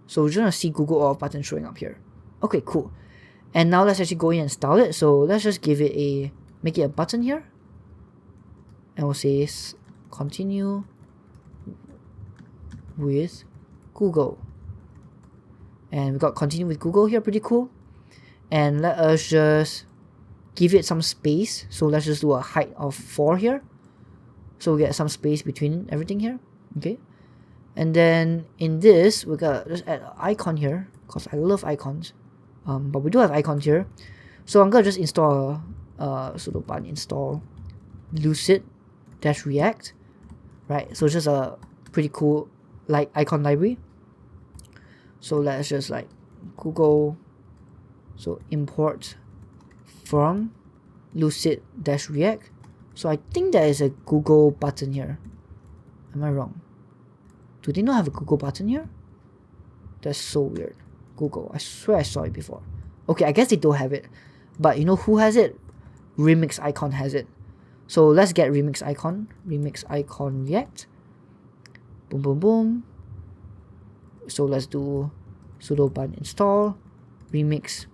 So we're just gonna see Google OAuth button showing up here. Okay, cool. And now let's actually go in and style it. So let's just give it make it a button here. And we'll say continue with Google. And we got continue with Google here, pretty cool. And let us just give it some space. So let's just do a height of 4 here. So we get some space between everything here. Okay. And then in this, we got just add an icon here, because I love icons. but we do have icons here. So I'm gonna just install sudo bun install lucid-react, right? So it's just a pretty cool like icon library. So let's just like Google, so import from lucid-react. So I think there is a Google button here. Am I wrong? Do they not have a Google button here? That's so weird. Google, I swear I saw it before. Okay, I guess they don't have it. But you know who has it? Remix icon has it. So let's get remix icon react. Boom, boom, boom. So let's do sudo bun install remix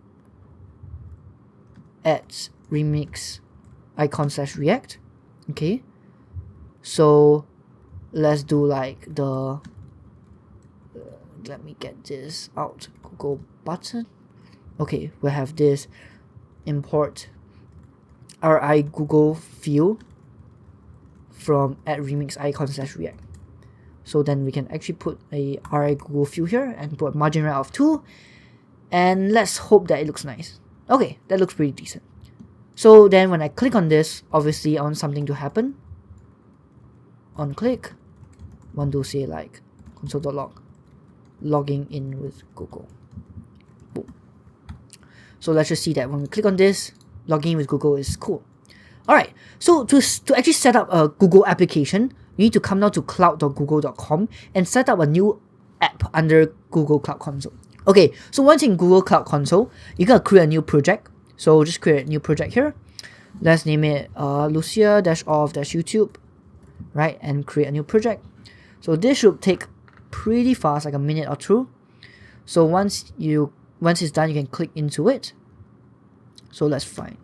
add remix icon /react. Okay. So let's do like the let me get this out. Google button. Okay, we have this import ri Google view from add remix icon /react. So then we can actually put a ri Google view here and put margin right of 2, and let's hope that it looks nice. Okay, that looks pretty decent. So then when I click on this, obviously I want something to happen. On click, want to say like console.log logging in with Google. Boom. So let's just see that when we click on this, logging in with Google is cool. Alright, so to actually set up a Google application, you need to come down to cloud.google.com and set up a new app under Google Cloud Console. Okay, so once in Google Cloud Console, you're gonna create a new project. So just create a new project here. Let's name it Lucia-auth-YouTube, right? And create a new project. So this should take pretty fast, like a minute or two. So once it's done, you can click into it. So let's find.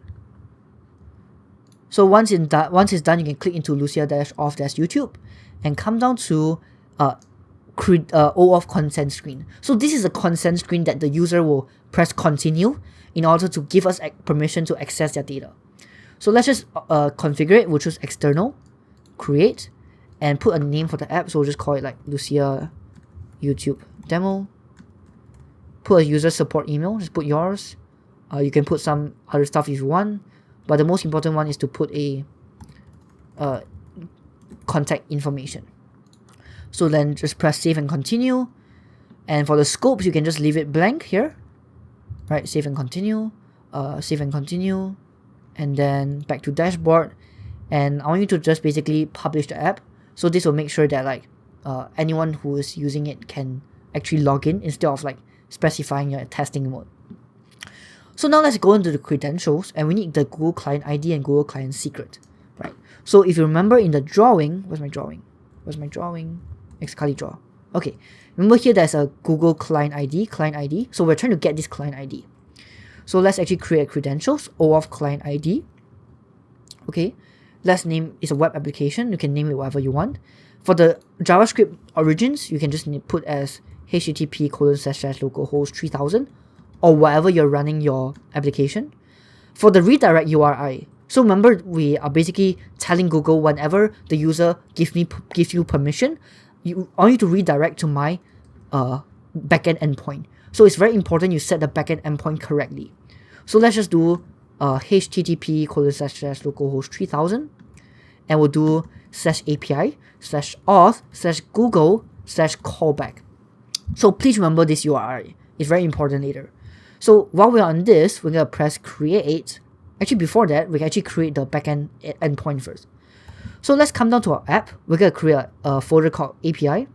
So once it's done, you can click into Lucia-auth-YouTube and come down to OAuth consent screen. So this is a consent screen that the user will press continue in order to give us permission to access their data. So let's just configure it. We'll choose external, create, and put a name for the app. So we'll just call it like Lucia YouTube demo. Put a user support email. Just put yours. You can put some other stuff if you want, but the most important one is to put a contact information. So then just press save and continue. And for the scopes, you can just leave it blank here. Right, save and continue, and then back to dashboard. And I want you to just basically publish the app. So this will make sure that like anyone who is using it can actually log in instead of like specifying your testing mode. So now let's go into the credentials, and we need the Google Client ID and Google Client Secret, right? So if you remember in the drawing, where's my drawing? Excali draw. Okay, remember here there's a Google Client ID. So we're trying to get this client ID. So let's actually create credentials, OAuth Client ID. Okay, let's name, it's a web application. You can name it whatever you want. For the JavaScript origins, you can just put as http://localhost 3000 or wherever you're running your application. For the redirect URI, so remember we are basically telling Google whenever the user gives you permission, I want you to redirect to my backend endpoint. So it's very important you set the backend endpoint correctly. So let's just do http://localhost 3000, and we'll do /API/auth/Google/callback. So please remember this URI. It's very important later. So while we're on this, we're gonna press create. Actually, before that, we can actually create the backend endpoint first. So let's come down to our app. We're gonna create a folder called API,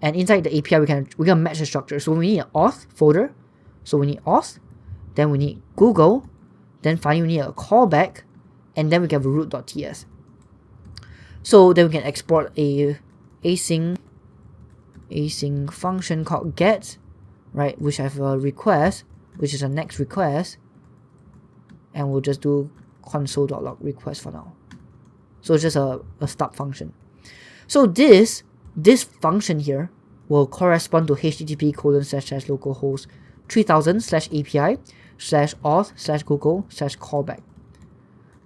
and inside the API, we're gonna match the structure. So we need an auth folder. So we need auth, then we need Google, then finally we need a callback, and then we can have a root.ts. So then we can export a async function called get, right? Which have a request, which is a next request, and we'll just do console.log request for now. So it's just a start function. So this function here will correspond to http://localhost 3000/API/auth/Google/callback.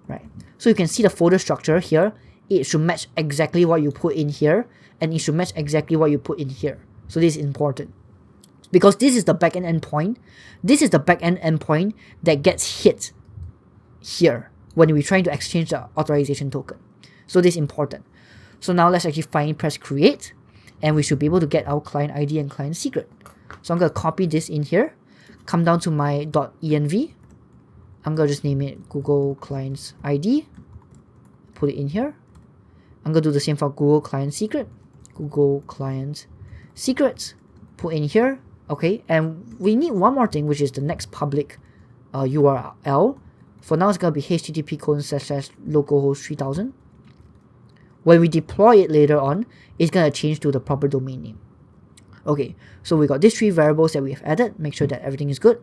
Right. So you can see the folder structure here. It should match exactly what you put in here, and it should match exactly what you put in here. So this is important. because this is the backend endpoint. This is the backend endpoint that gets hit here when we're trying to exchange the authorization token. So this is important. So now let's actually finally press create, and we should be able to get our client ID and client secret. So I'm going to copy this in here, come down to my .env. I'm going to just name it Google Clients ID, put it in here. I'm going to do the same for Google Client Secret, Google Client Secrets, put in here. Okay, and we need one more thing, which is the next public URL. For now, it's going to be http://localhost 3000. When we deploy it later on, it's going to change to the proper domain name. Okay, so we got these 3 variables that we have added. Make sure that everything is good.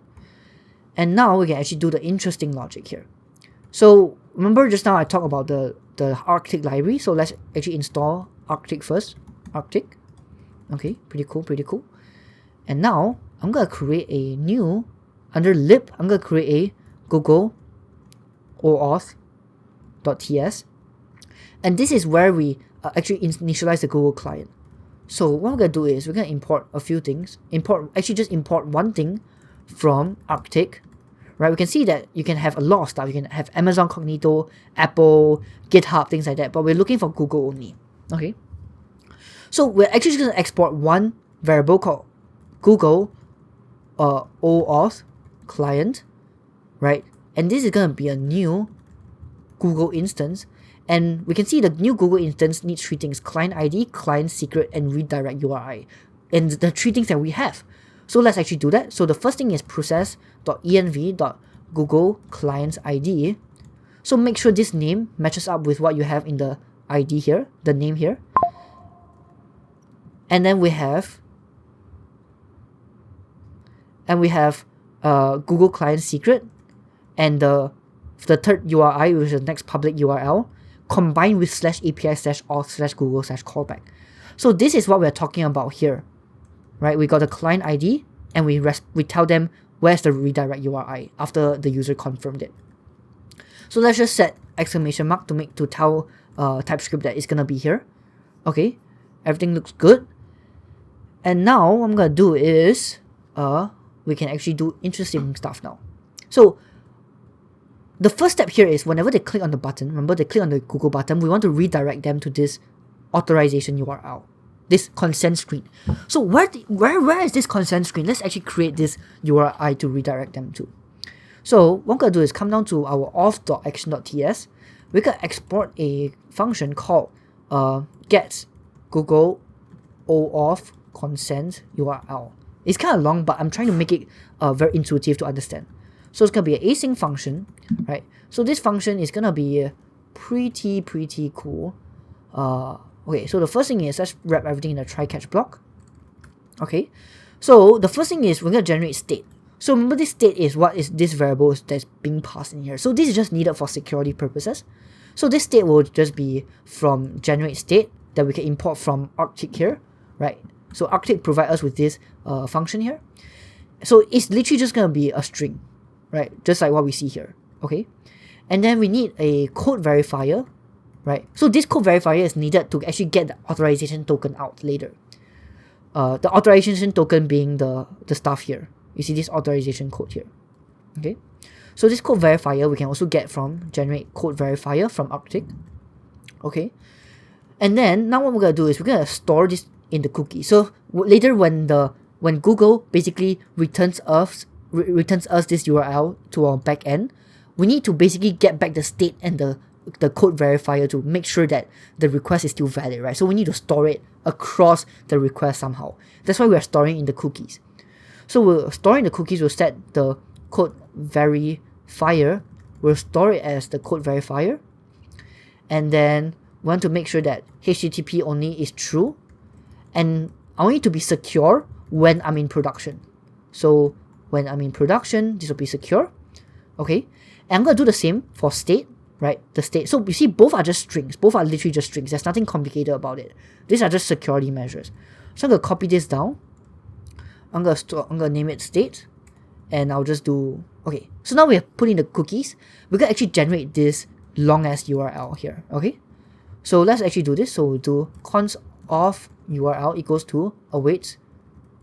And now we can actually do the interesting logic here. So remember just now I talked about the Arctic library. So let's actually install Arctic first. Arctic. Okay, pretty cool, pretty cool. And now I'm going to create a new, under lib, I'm going to create a Google OAuth.ts. And this is where we actually initialize the Google client. So what we're going to do is we're going to import a few things. Just import one thing from Arctic. Right, we can see that you can have a lot of stuff. You can have Amazon Cognito, Apple, GitHub, things like that. But we're looking for Google only. Okay. So we're actually just going to export one variable called Google OAuth client, right? And this is going to be a new Google instance. And we can see the new Google instance needs 3 things: client ID, client secret, and redirect URI. And the 3 things that we have. So let's actually do that. So the first thing is process.env.google clients ID. So make sure this name matches up with what you have in the ID here, the name here. And then we have Google client secret, and the third URI, which is the next public URL, combined with /API/auth/Google/callback. So this is what we're talking about here, right? We got the client ID, and we tell them where's the redirect URI after the user confirmed it. So let's just set exclamation mark to tell TypeScript that it's gonna be here. Okay, everything looks good. And now what I'm gonna do is we can actually do interesting stuff now. So the first step here is whenever they click on the button, remember they click on the Google button, we want to redirect them to this authorization URL, this consent screen. So where is this consent screen? Let's actually create this URI to redirect them to. So what I'm going to do is come down to our auth.action.ts. We can export a function called get Google OAuth consent URL. It's kind of long, but I'm trying to make it very intuitive to understand. So it's going to be an async function, right? So this function is going to be pretty cool. Okay, so the first thing is let's wrap everything in a try-catch block. Okay, so the first thing is we're going to generate state. So remember, this state is what is this variable that's being passed in here. So this is just needed for security purposes. So this state will just be from generate state that we can import from Arctic here, right? So Arctic provides us with this function here. So it's literally just going to be a string, right? Just like what we see here, okay? And then we need a code verifier, right? So this code verifier is needed to actually get the authorization token out later. The authorization token being the stuff here. You see this authorization code here, okay? So this code verifier we can also get from generate code verifier from Arctic, okay? And then now what we're going to do is we're going to store this in the cookie. So later when Google basically returns us this URL to our backend, we need to basically get back the state and the code verifier to make sure that the request is still valid, right? So we need to store it across the request somehow. That's why we're storing in the cookies. So we're storing the cookies, we'll set the code verifier, we'll store it as the code verifier, and then we want to make sure that HTTP only is true, and I want it to be secure when I'm in production. So when I'm in production, this will be secure, okay? And I'm going to do the same for state, right? The state. So you see, both are just strings. Both are literally just strings. There's nothing complicated about it. These are just security measures. So I'm going to copy this down. I'm going to name it state, and I'll just do, okay. So now we have put in the cookies. We can actually generate this long ass URL here, okay? So let's actually do this. So we'll do const of URL equals to awaits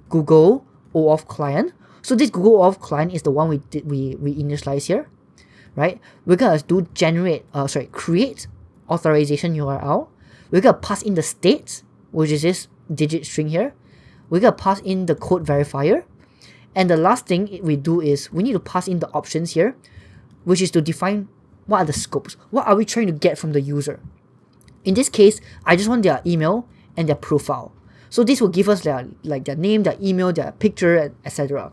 Google OAuth client. So this Google OAuth client is the one we initialize here, right? We're gonna do create authorization URL. We're gonna pass in the state, which is this digit string here. We're gonna pass in the code verifier. And the last thing we do is we need to pass in the options here, which is to define what are the scopes. What are we trying to get from the user? In this case, I just want their email and their profile. So this will give us their name, their email, their picture, etc.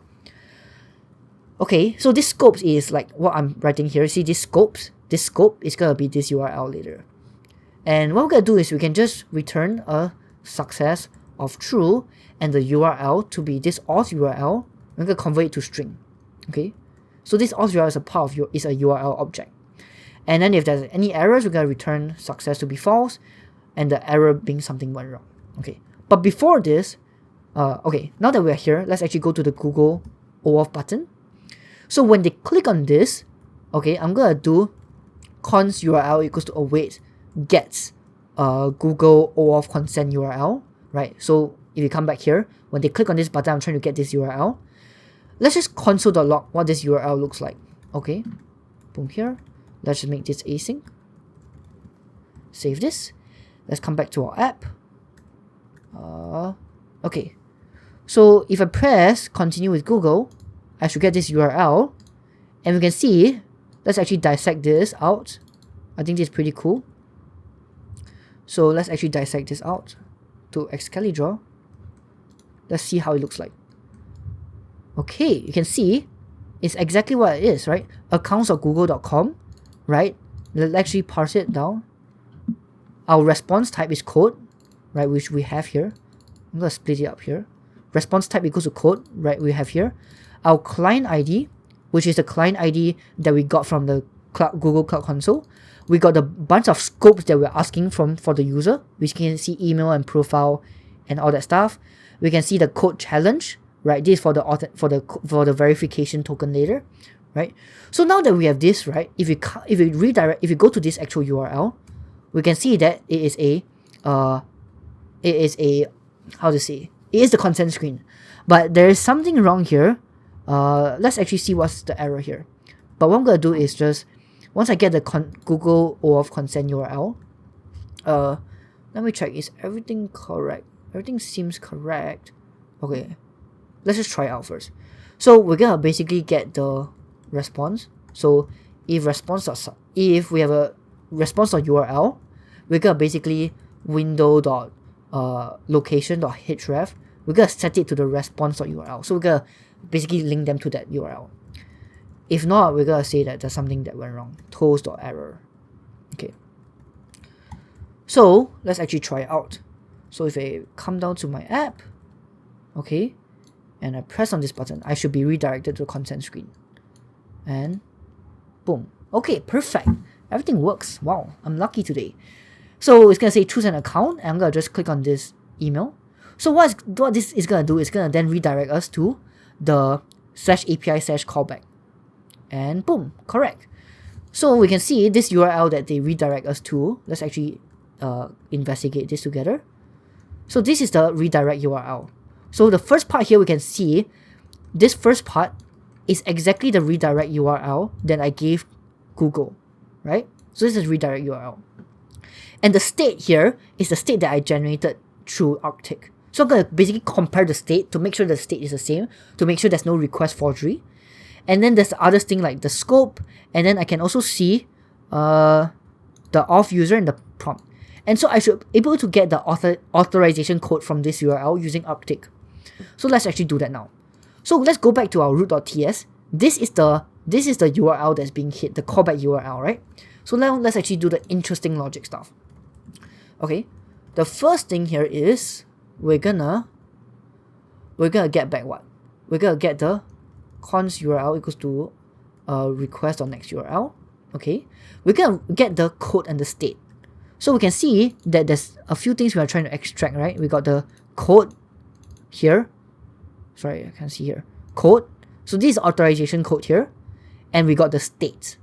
Okay, so this scopes is like what I'm writing here. See this scopes? This scope is gonna be this URL later. And what we're gonna do is we can just return a success of true and the URL to be this auth URL. We're gonna convert it to string. Okay, so this auth URL is a part of is a URL object. And then if there's any errors, we're gonna return success to be false, and the error being something went wrong. Okay, but before this, okay, now that we're here, let's actually go to the Google OAuth button. So when they click on this, okay, I'm gonna do const URL equals to await gets Google OAuth consent URL, right? So if you come back here, when they click on this button, I'm trying to get this URL. Let's just console.log what this URL looks like. Okay, boom here. Let's just make this async. Save this. Let's come back to our app. Okay, so if I press continue with Google, I should get this URL, and we can see, let's actually dissect this out. I think this is pretty cool. So let's actually dissect this out to Excalibur. Let's see how it looks like. Okay, you can see it's exactly what it is, right? accounts.google.com, right? Let's actually parse it down. Our response type is code, right, which we have here. I'm going to split it up here. Response type equals to code, right, we have here. Our client ID, which is the client ID that we got from the Google Cloud Console. We got a bunch of scopes that we're asking for the user. We can see email and profile and all that stuff. We can see the code challenge, right? This is for the verification token later, right? So now that we have this, right, if you go to this actual URL, we can see that it is the consent screen. But there is something wrong here. Let's actually see what's the error here. But what I'm gonna do is just, once I get the Google OAuth consent URL, let me check, is everything correct? Everything seems correct. Okay, let's just try it out first. So we're gonna basically get the response. So if we have a response.url, we're gonna basically window.location.href. We're gonna set it to the response.url. So we're gonna basically link them to that URL. If not, we're gonna say that there's something that went wrong. Toast.error. Okay. So let's actually try it out. So if I come down to my app, okay, and I press on this button, I should be redirected to the consent screen. And boom. Okay, perfect. Everything works. Wow, I'm lucky today. So it's gonna say choose an account, and I'm gonna just click on this email. So what this is gonna do is gonna then redirect us to the /API/callback. And boom, correct. So we can see this URL that they redirect us to. Let's actually investigate this together. So this is the redirect URL. So the first part here, we can see this first part is exactly the redirect URL that I gave Google, right? So this is redirect URL. And the state here is the state that I generated through Arctic. So I'm going to basically compare the state to make sure the state is the same, to make sure there's no request forgery. And then there's the other thing like the scope, and then I can also see the auth user and the prompt. And so I should be able to get the authorization code from this URL using Arctic. So let's actually do that now. So let's go back to our root.ts. This is the URL that's being hit, the callback URL, right? So now let's actually do the interesting logic stuff. Okay, the first thing here is we're gonna get back what? We're gonna get the const URL equals to request on next URL. Okay, we're gonna get the code and the state. So we can see that there's a few things we are trying to extract, right? We got the code here. Sorry, I can't see here. Code. So this is authorization code here. And we got the state,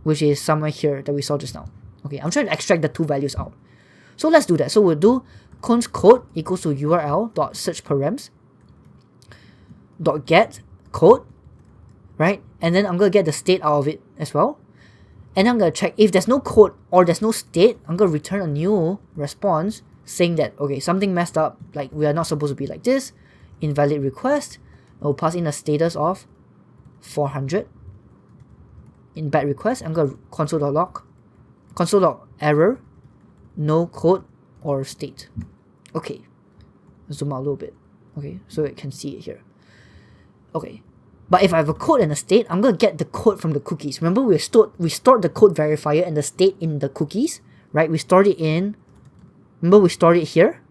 which is somewhere here that we saw just now. Okay, I'm trying to extract the two values out. So let's do that. So we'll do const code equals to url.search params. dot get code, right? And then I'm gonna get the state out of it as well. And I'm gonna check if there's no code or there's no state, I'm gonna return a new response saying that, okay, something messed up, like we are not supposed to be like this, invalid request. I'll pass in a status of 400 in bad request. I'm gonna console.log error, no code or state. Okay, zoom out a little bit. Okay, so you can see it here. Okay, but if I have a code and a state, I'm gonna get the code from the cookies. Remember, we stored the code verifier and the state in the cookies, right? We stored it in. Remember, we stored it here.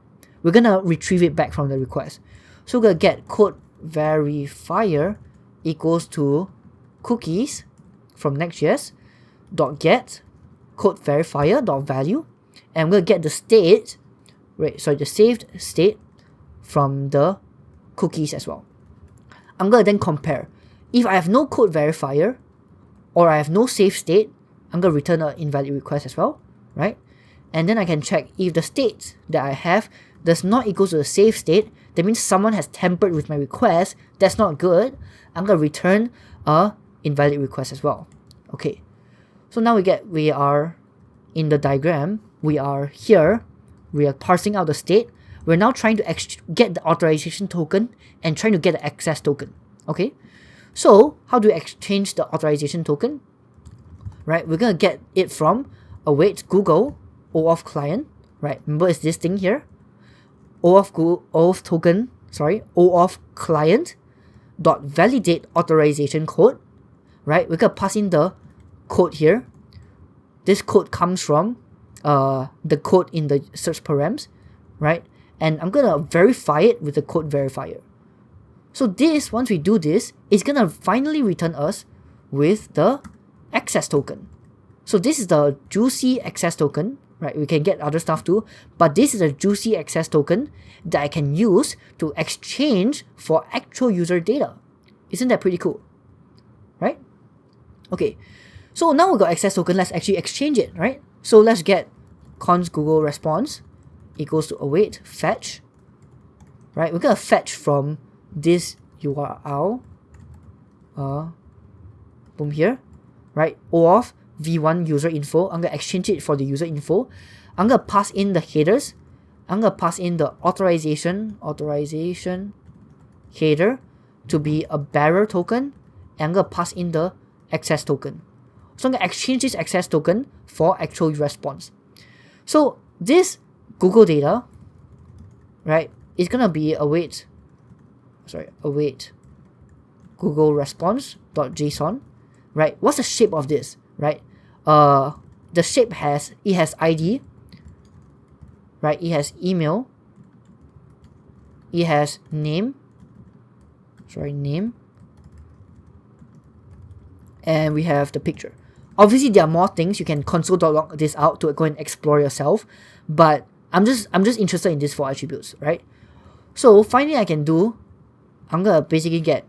We're gonna retrieve it back from the request. So we're gonna get code verifier equals to cookies from NextJS dot get code verifier dot value, and we're gonna get the state, right? Sorry, the saved state from the cookies as well. I'm gonna then compare. If I have no code verifier or I have no saved state, I'm gonna return an invalid request as well, right? And then I can check if the state that I have does not equal to the saved state. That means someone has tampered with my request. That's not good. I'm gonna return a invalid request as well. Okay. So now we are in the diagram. We are here. We are parsing out the state. We're now trying to get the authorization token and trying to get the access token. Okay. So how do we exchange the authorization token? Right. We're gonna get it from await Google OAuth client. Right. Remember, it's this thing here. OAuth token. Sorry. OAuth client dot validate authorization code. Right. We're gonna pass in the code here. This code comes from the code in the search params, right? And I'm gonna verify it with the code verifier. So this, once we do this, it's gonna finally return us with the access token. So this is the juicy access token, right? We can get other stuff too, but this is a juicy access token that I can use to exchange for actual user data. Isn't that pretty cool? Right? Okay, so now we got access token, let's actually exchange it, right? So let's get const Google response equals to await fetch, right? We're gonna fetch from this URL, boom here, right? OAuth v1 user info. I'm gonna exchange it for the user info. I'm gonna pass in the headers. I'm gonna pass in the authorization header to be a bearer token, and I'm gonna pass in the access token. So I'm gonna exchange this access token for actual response. So this Google data, right, is gonna be await Google response.json, right? What's the shape of this, right? The shape has ID, right? It has email, it has name, and we have the picture. Obviously, there are more things. You can console.log this out to go and explore yourself, but I'm just interested in these 4 attributes, right? So finally, I'm gonna basically get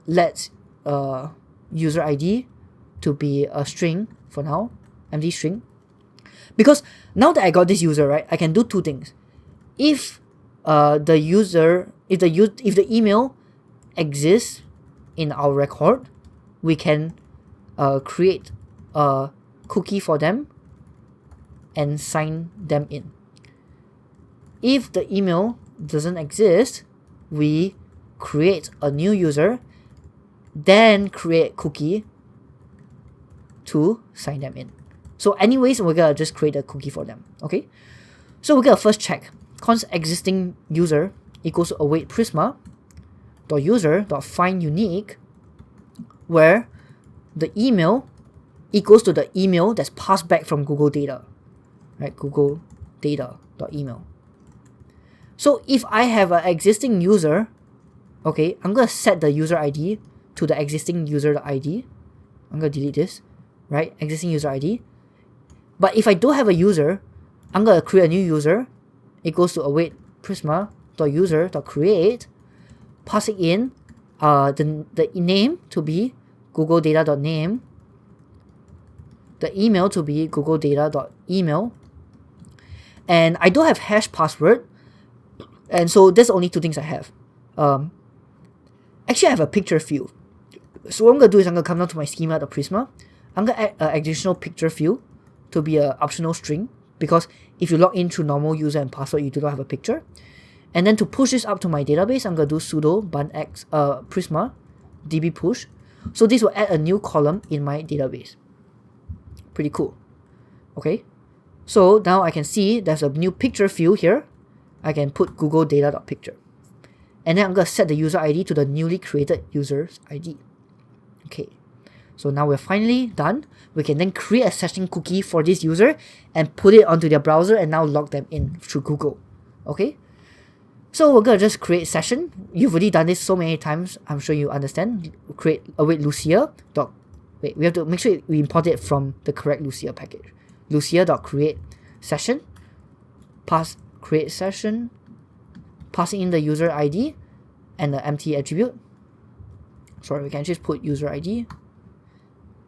let's user ID to be a string for now, empty string, because now that I got this user, right, I can do 2 things. If the email exists in our record, we can create a cookie for them and sign them in. If the email doesn't exist, we create a new user, then create cookie to sign them in. So anyways, we're gonna just create a cookie for them. Okay, so we're gonna first check const existing user equals to await Prisma dot user dot find unique, where the email equals to the email that's passed back from Google data, right? Google data.email. So if I have an existing user, okay, I'm gonna set the user ID to the existing user ID. I'm gonna delete this, right? Existing user ID. But if I don't have a user, I'm gonna create a new user equals to await Prisma.user.create, passing in the name to be Google data.name, the email to be Google data.email, and I don't have hash password, and so there's only 2 things I have. actually I have a picture field. So what I'm going to do is I'm going to come down to my schema.prisma. I'm going to add an additional picture field to be an optional string, because if you log in through normal user and password, you do not have a picture. And then to push this up to my database, I'm going to do sudo bunx prisma db push. So this will add a new column in my database. Pretty cool. Okay. So now I can see there's a new picture field here. I can put Google data.picture. And then I'm going to set the user ID to the newly created user's ID. Okay. So now we're finally done. We can then create a session cookie for this user and put it onto their browser and now log them in through Google. Okay. So we're going to just create session. You've already done this so many times. I'm sure you understand. Create await Lucia. Wait, we have to make sure we import it from the correct Lucia package. Lucia.create session. Pass create session. Passing in the user ID and the empty attribute. Sorry, we can just put user ID.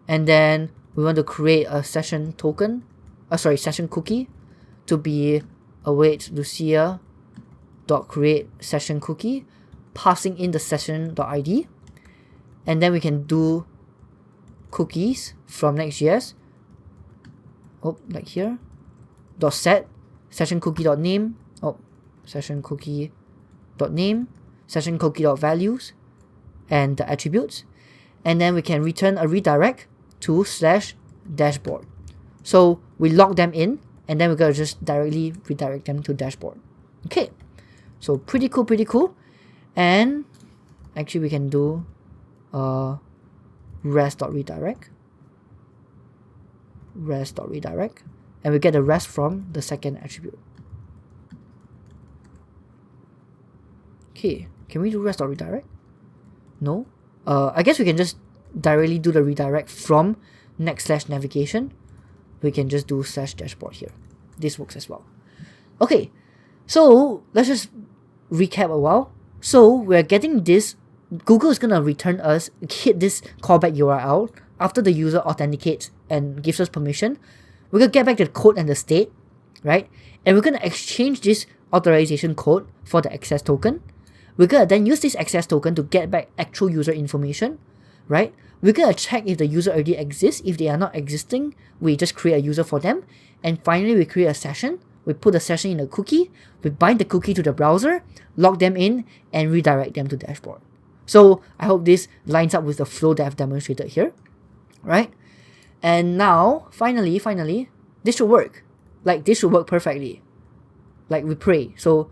And then we want to create a session token. Session cookie to be await Lucia dot create session cookie, passing in the session.id, and then we can do cookies from NextJS. Like here, dot set session cookie dot name. Session cookie dot name, session cookie dot values, and the attributes, and then we can return a redirect to /dashboard. So we log them in, and then we're gonna just directly redirect them to dashboard. Okay. So pretty cool. And actually we can do rest.redirect, and we get the rest from the second attribute. Okay, can we do rest.redirect? No. I guess we can just directly do the redirect from next/navigation. We can just do /dashboard here. This works as well. Okay, so let's just recap a while. So we're getting this. Google is gonna return us, hit this callback URL after the user authenticates and gives us permission. We're gonna get back the code and the state, right? And we're gonna exchange this authorization code for the access token. We're gonna then use this access token to get back actual user information, right? We're gonna check if the user already exists. If they are not existing, we just create a user for them. And finally, we create a session. We put the session in a cookie, we bind the cookie to the browser, log them in, and redirect them to dashboard. So I hope this lines up with the flow that I've demonstrated here, right? And now, finally, this should work. Like, this should work perfectly. Like we pray. So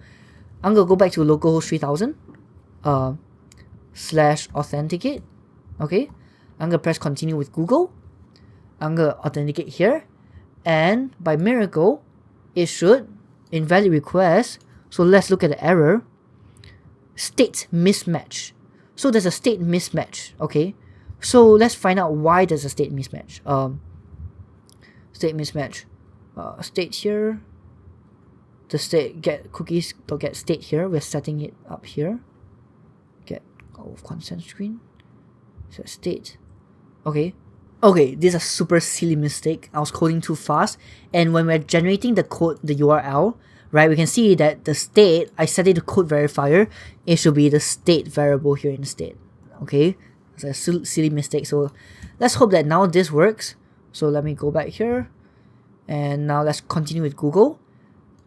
I'm gonna go back to localhost 3000, /authenticate, okay? I'm gonna press continue with Google. I'm gonna authenticate here, and by miracle, it should invalid request. So let's look at the error. State mismatch. So there's a state mismatch. Okay. So let's find out why there's a state mismatch. State mismatch. State here. The state get cookies to get state here. We're setting it up here. Get consent screen. Set state. Okay. Okay, this is a super silly mistake. I was coding too fast, and when we're generating the code, the URL, right, we can see that the state, I set it to code verifier, it should be the state variable here instead. Okay, it's a silly mistake. So let's hope that now this works. So let me go back here, and now let's continue with Google.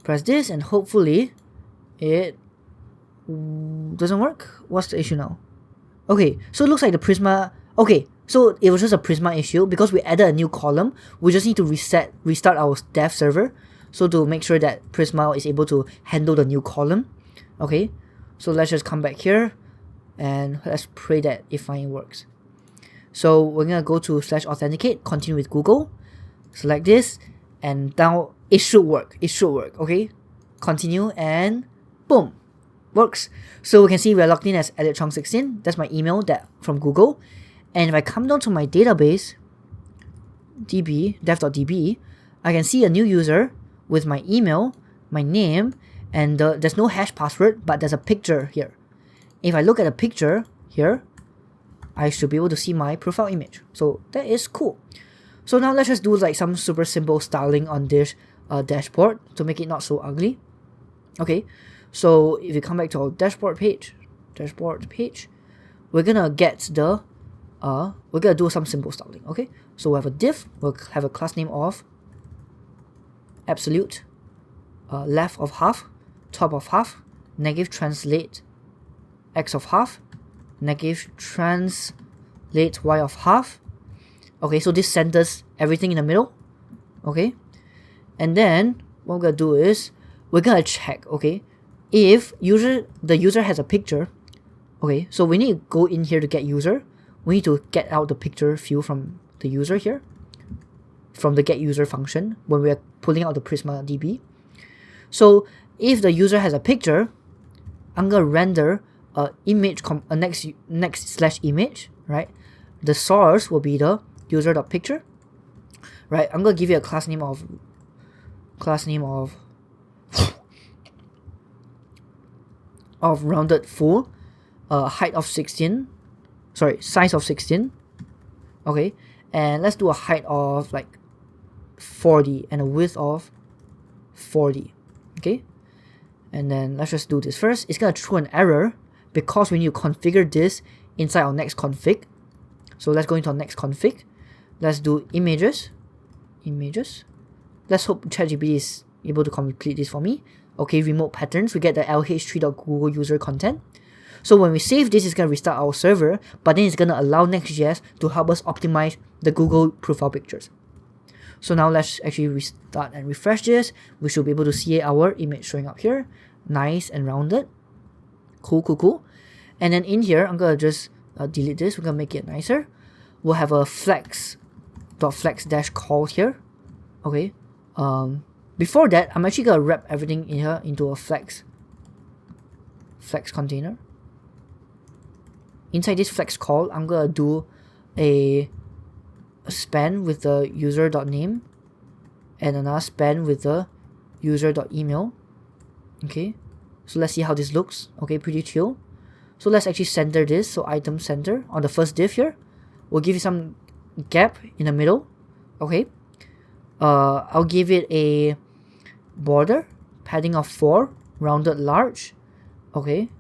Press this, and hopefully it doesn't work. What's the issue now? Okay, so it looks like the Prisma. Okay, so it was just a Prisma issue because we added a new column. We just need to restart our dev server, so to make sure that Prisma is able to handle the new column. Okay, so let's just come back here and let's pray that it finally works. So we're gonna go to /authenticate, continue with Google, select this, and now it should work. It should work. Okay, continue, and boom, works. So we can see we're logged in as editchong16. That's my email that from Google. And if I come down to my database, dev.db, I can see a new user with my email, my name, and there's no hash password, but there's a picture here. If I look at the picture here, I should be able to see my profile image. So that is cool. So now let's just do like some super simple styling on this dashboard to make it not so ugly. Okay, so if you come back to our dashboard page, we're gonna get the we're gonna do some simple styling. Okay, so we have a div, we'll have a class name of absolute, left of half, top of half, negative translate x of half, negative translate y of half. Okay, so this centers everything in the middle. Okay, and then what we're gonna do is we're gonna check, okay, if the user has a picture. Okay, so we need to go in here to get user. We need to get out the picture field from the user here, from the getUser function when we're pulling out the Prisma DB. So if the user has a picture, I'm gonna render a image, a next slash image, right? The source will be the user.picture, right? I'm gonna give you a class name of rounded full, height of 16, sorry, size of 16. Okay, and let's do a height of like 40 and a width of 40. Okay, and then let's just do this first. It's gonna throw an error because we need to configure this inside our next config. So let's go into our next config. Let's do images. Let's hope ChatGPT is able to complete this for me. Okay, remote patterns. We get the lh3.google user content. So when we save this, it's going to restart our server, but then it's going to allow NextJS to help us optimize the Google profile pictures. So now let's actually restart and refresh this. We should be able to see our image showing up here. Nice and rounded. Cool. And then in here, I'm going to just delete this. We're going to make it nicer. We'll have a flex.flex-call here. Okay. Before that, I'm actually going to wrap everything in here into a flex container. Inside this flex call, I'm gonna do a span with the user.name and another span with the user.email. Okay, so let's see how this looks. Okay, pretty chill. So let's actually center this. So item center on the first div here. We'll give it some gap in the middle. Okay, I'll give it a border padding of 4, rounded large. Okay,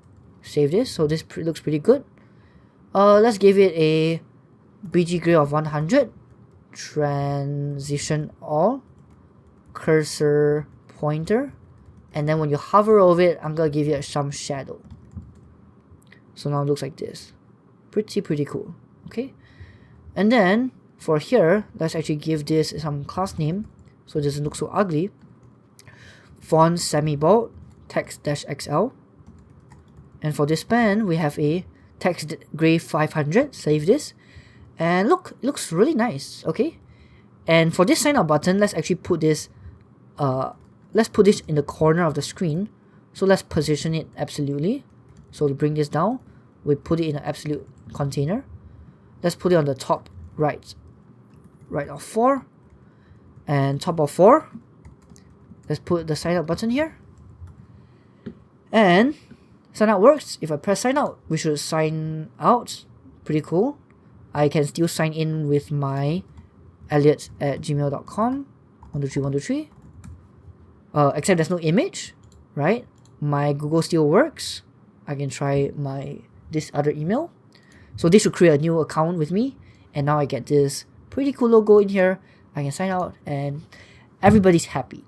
save this. So this looks pretty good. Let's give it a BG gray of 100, transition all, cursor pointer, and then when you hover over it, I'm gonna give it some shadow. So now it looks like this. Pretty cool. Okay, and then for here, let's actually give this some class name so it doesn't look so ugly. Font semi-bold, text-XL. And for this span, we have a text gray 500. Save this. And look, it looks really nice. Okay. And for this sign up button, let's actually put this in the corner of the screen. So let's position it absolutely. So to bring this down, we put it in an absolute container. Let's put it on the top right of 4 and top of 4. Let's put the sign up button here. And sign out works. If I press sign out, we should sign out. Pretty cool. I can still sign in with my elliot@gmail.com 123. Except there's no image, right? My Google still works. I can try this other email. So this should create a new account with me, and now I get this pretty cool logo in here. I can sign out, and everybody's happy.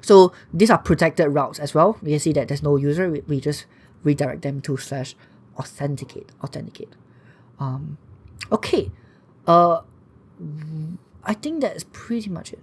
So these are protected routes as well. We can see that there's no user. We just redirect them to /authenticate. Okay. I think that's pretty much it.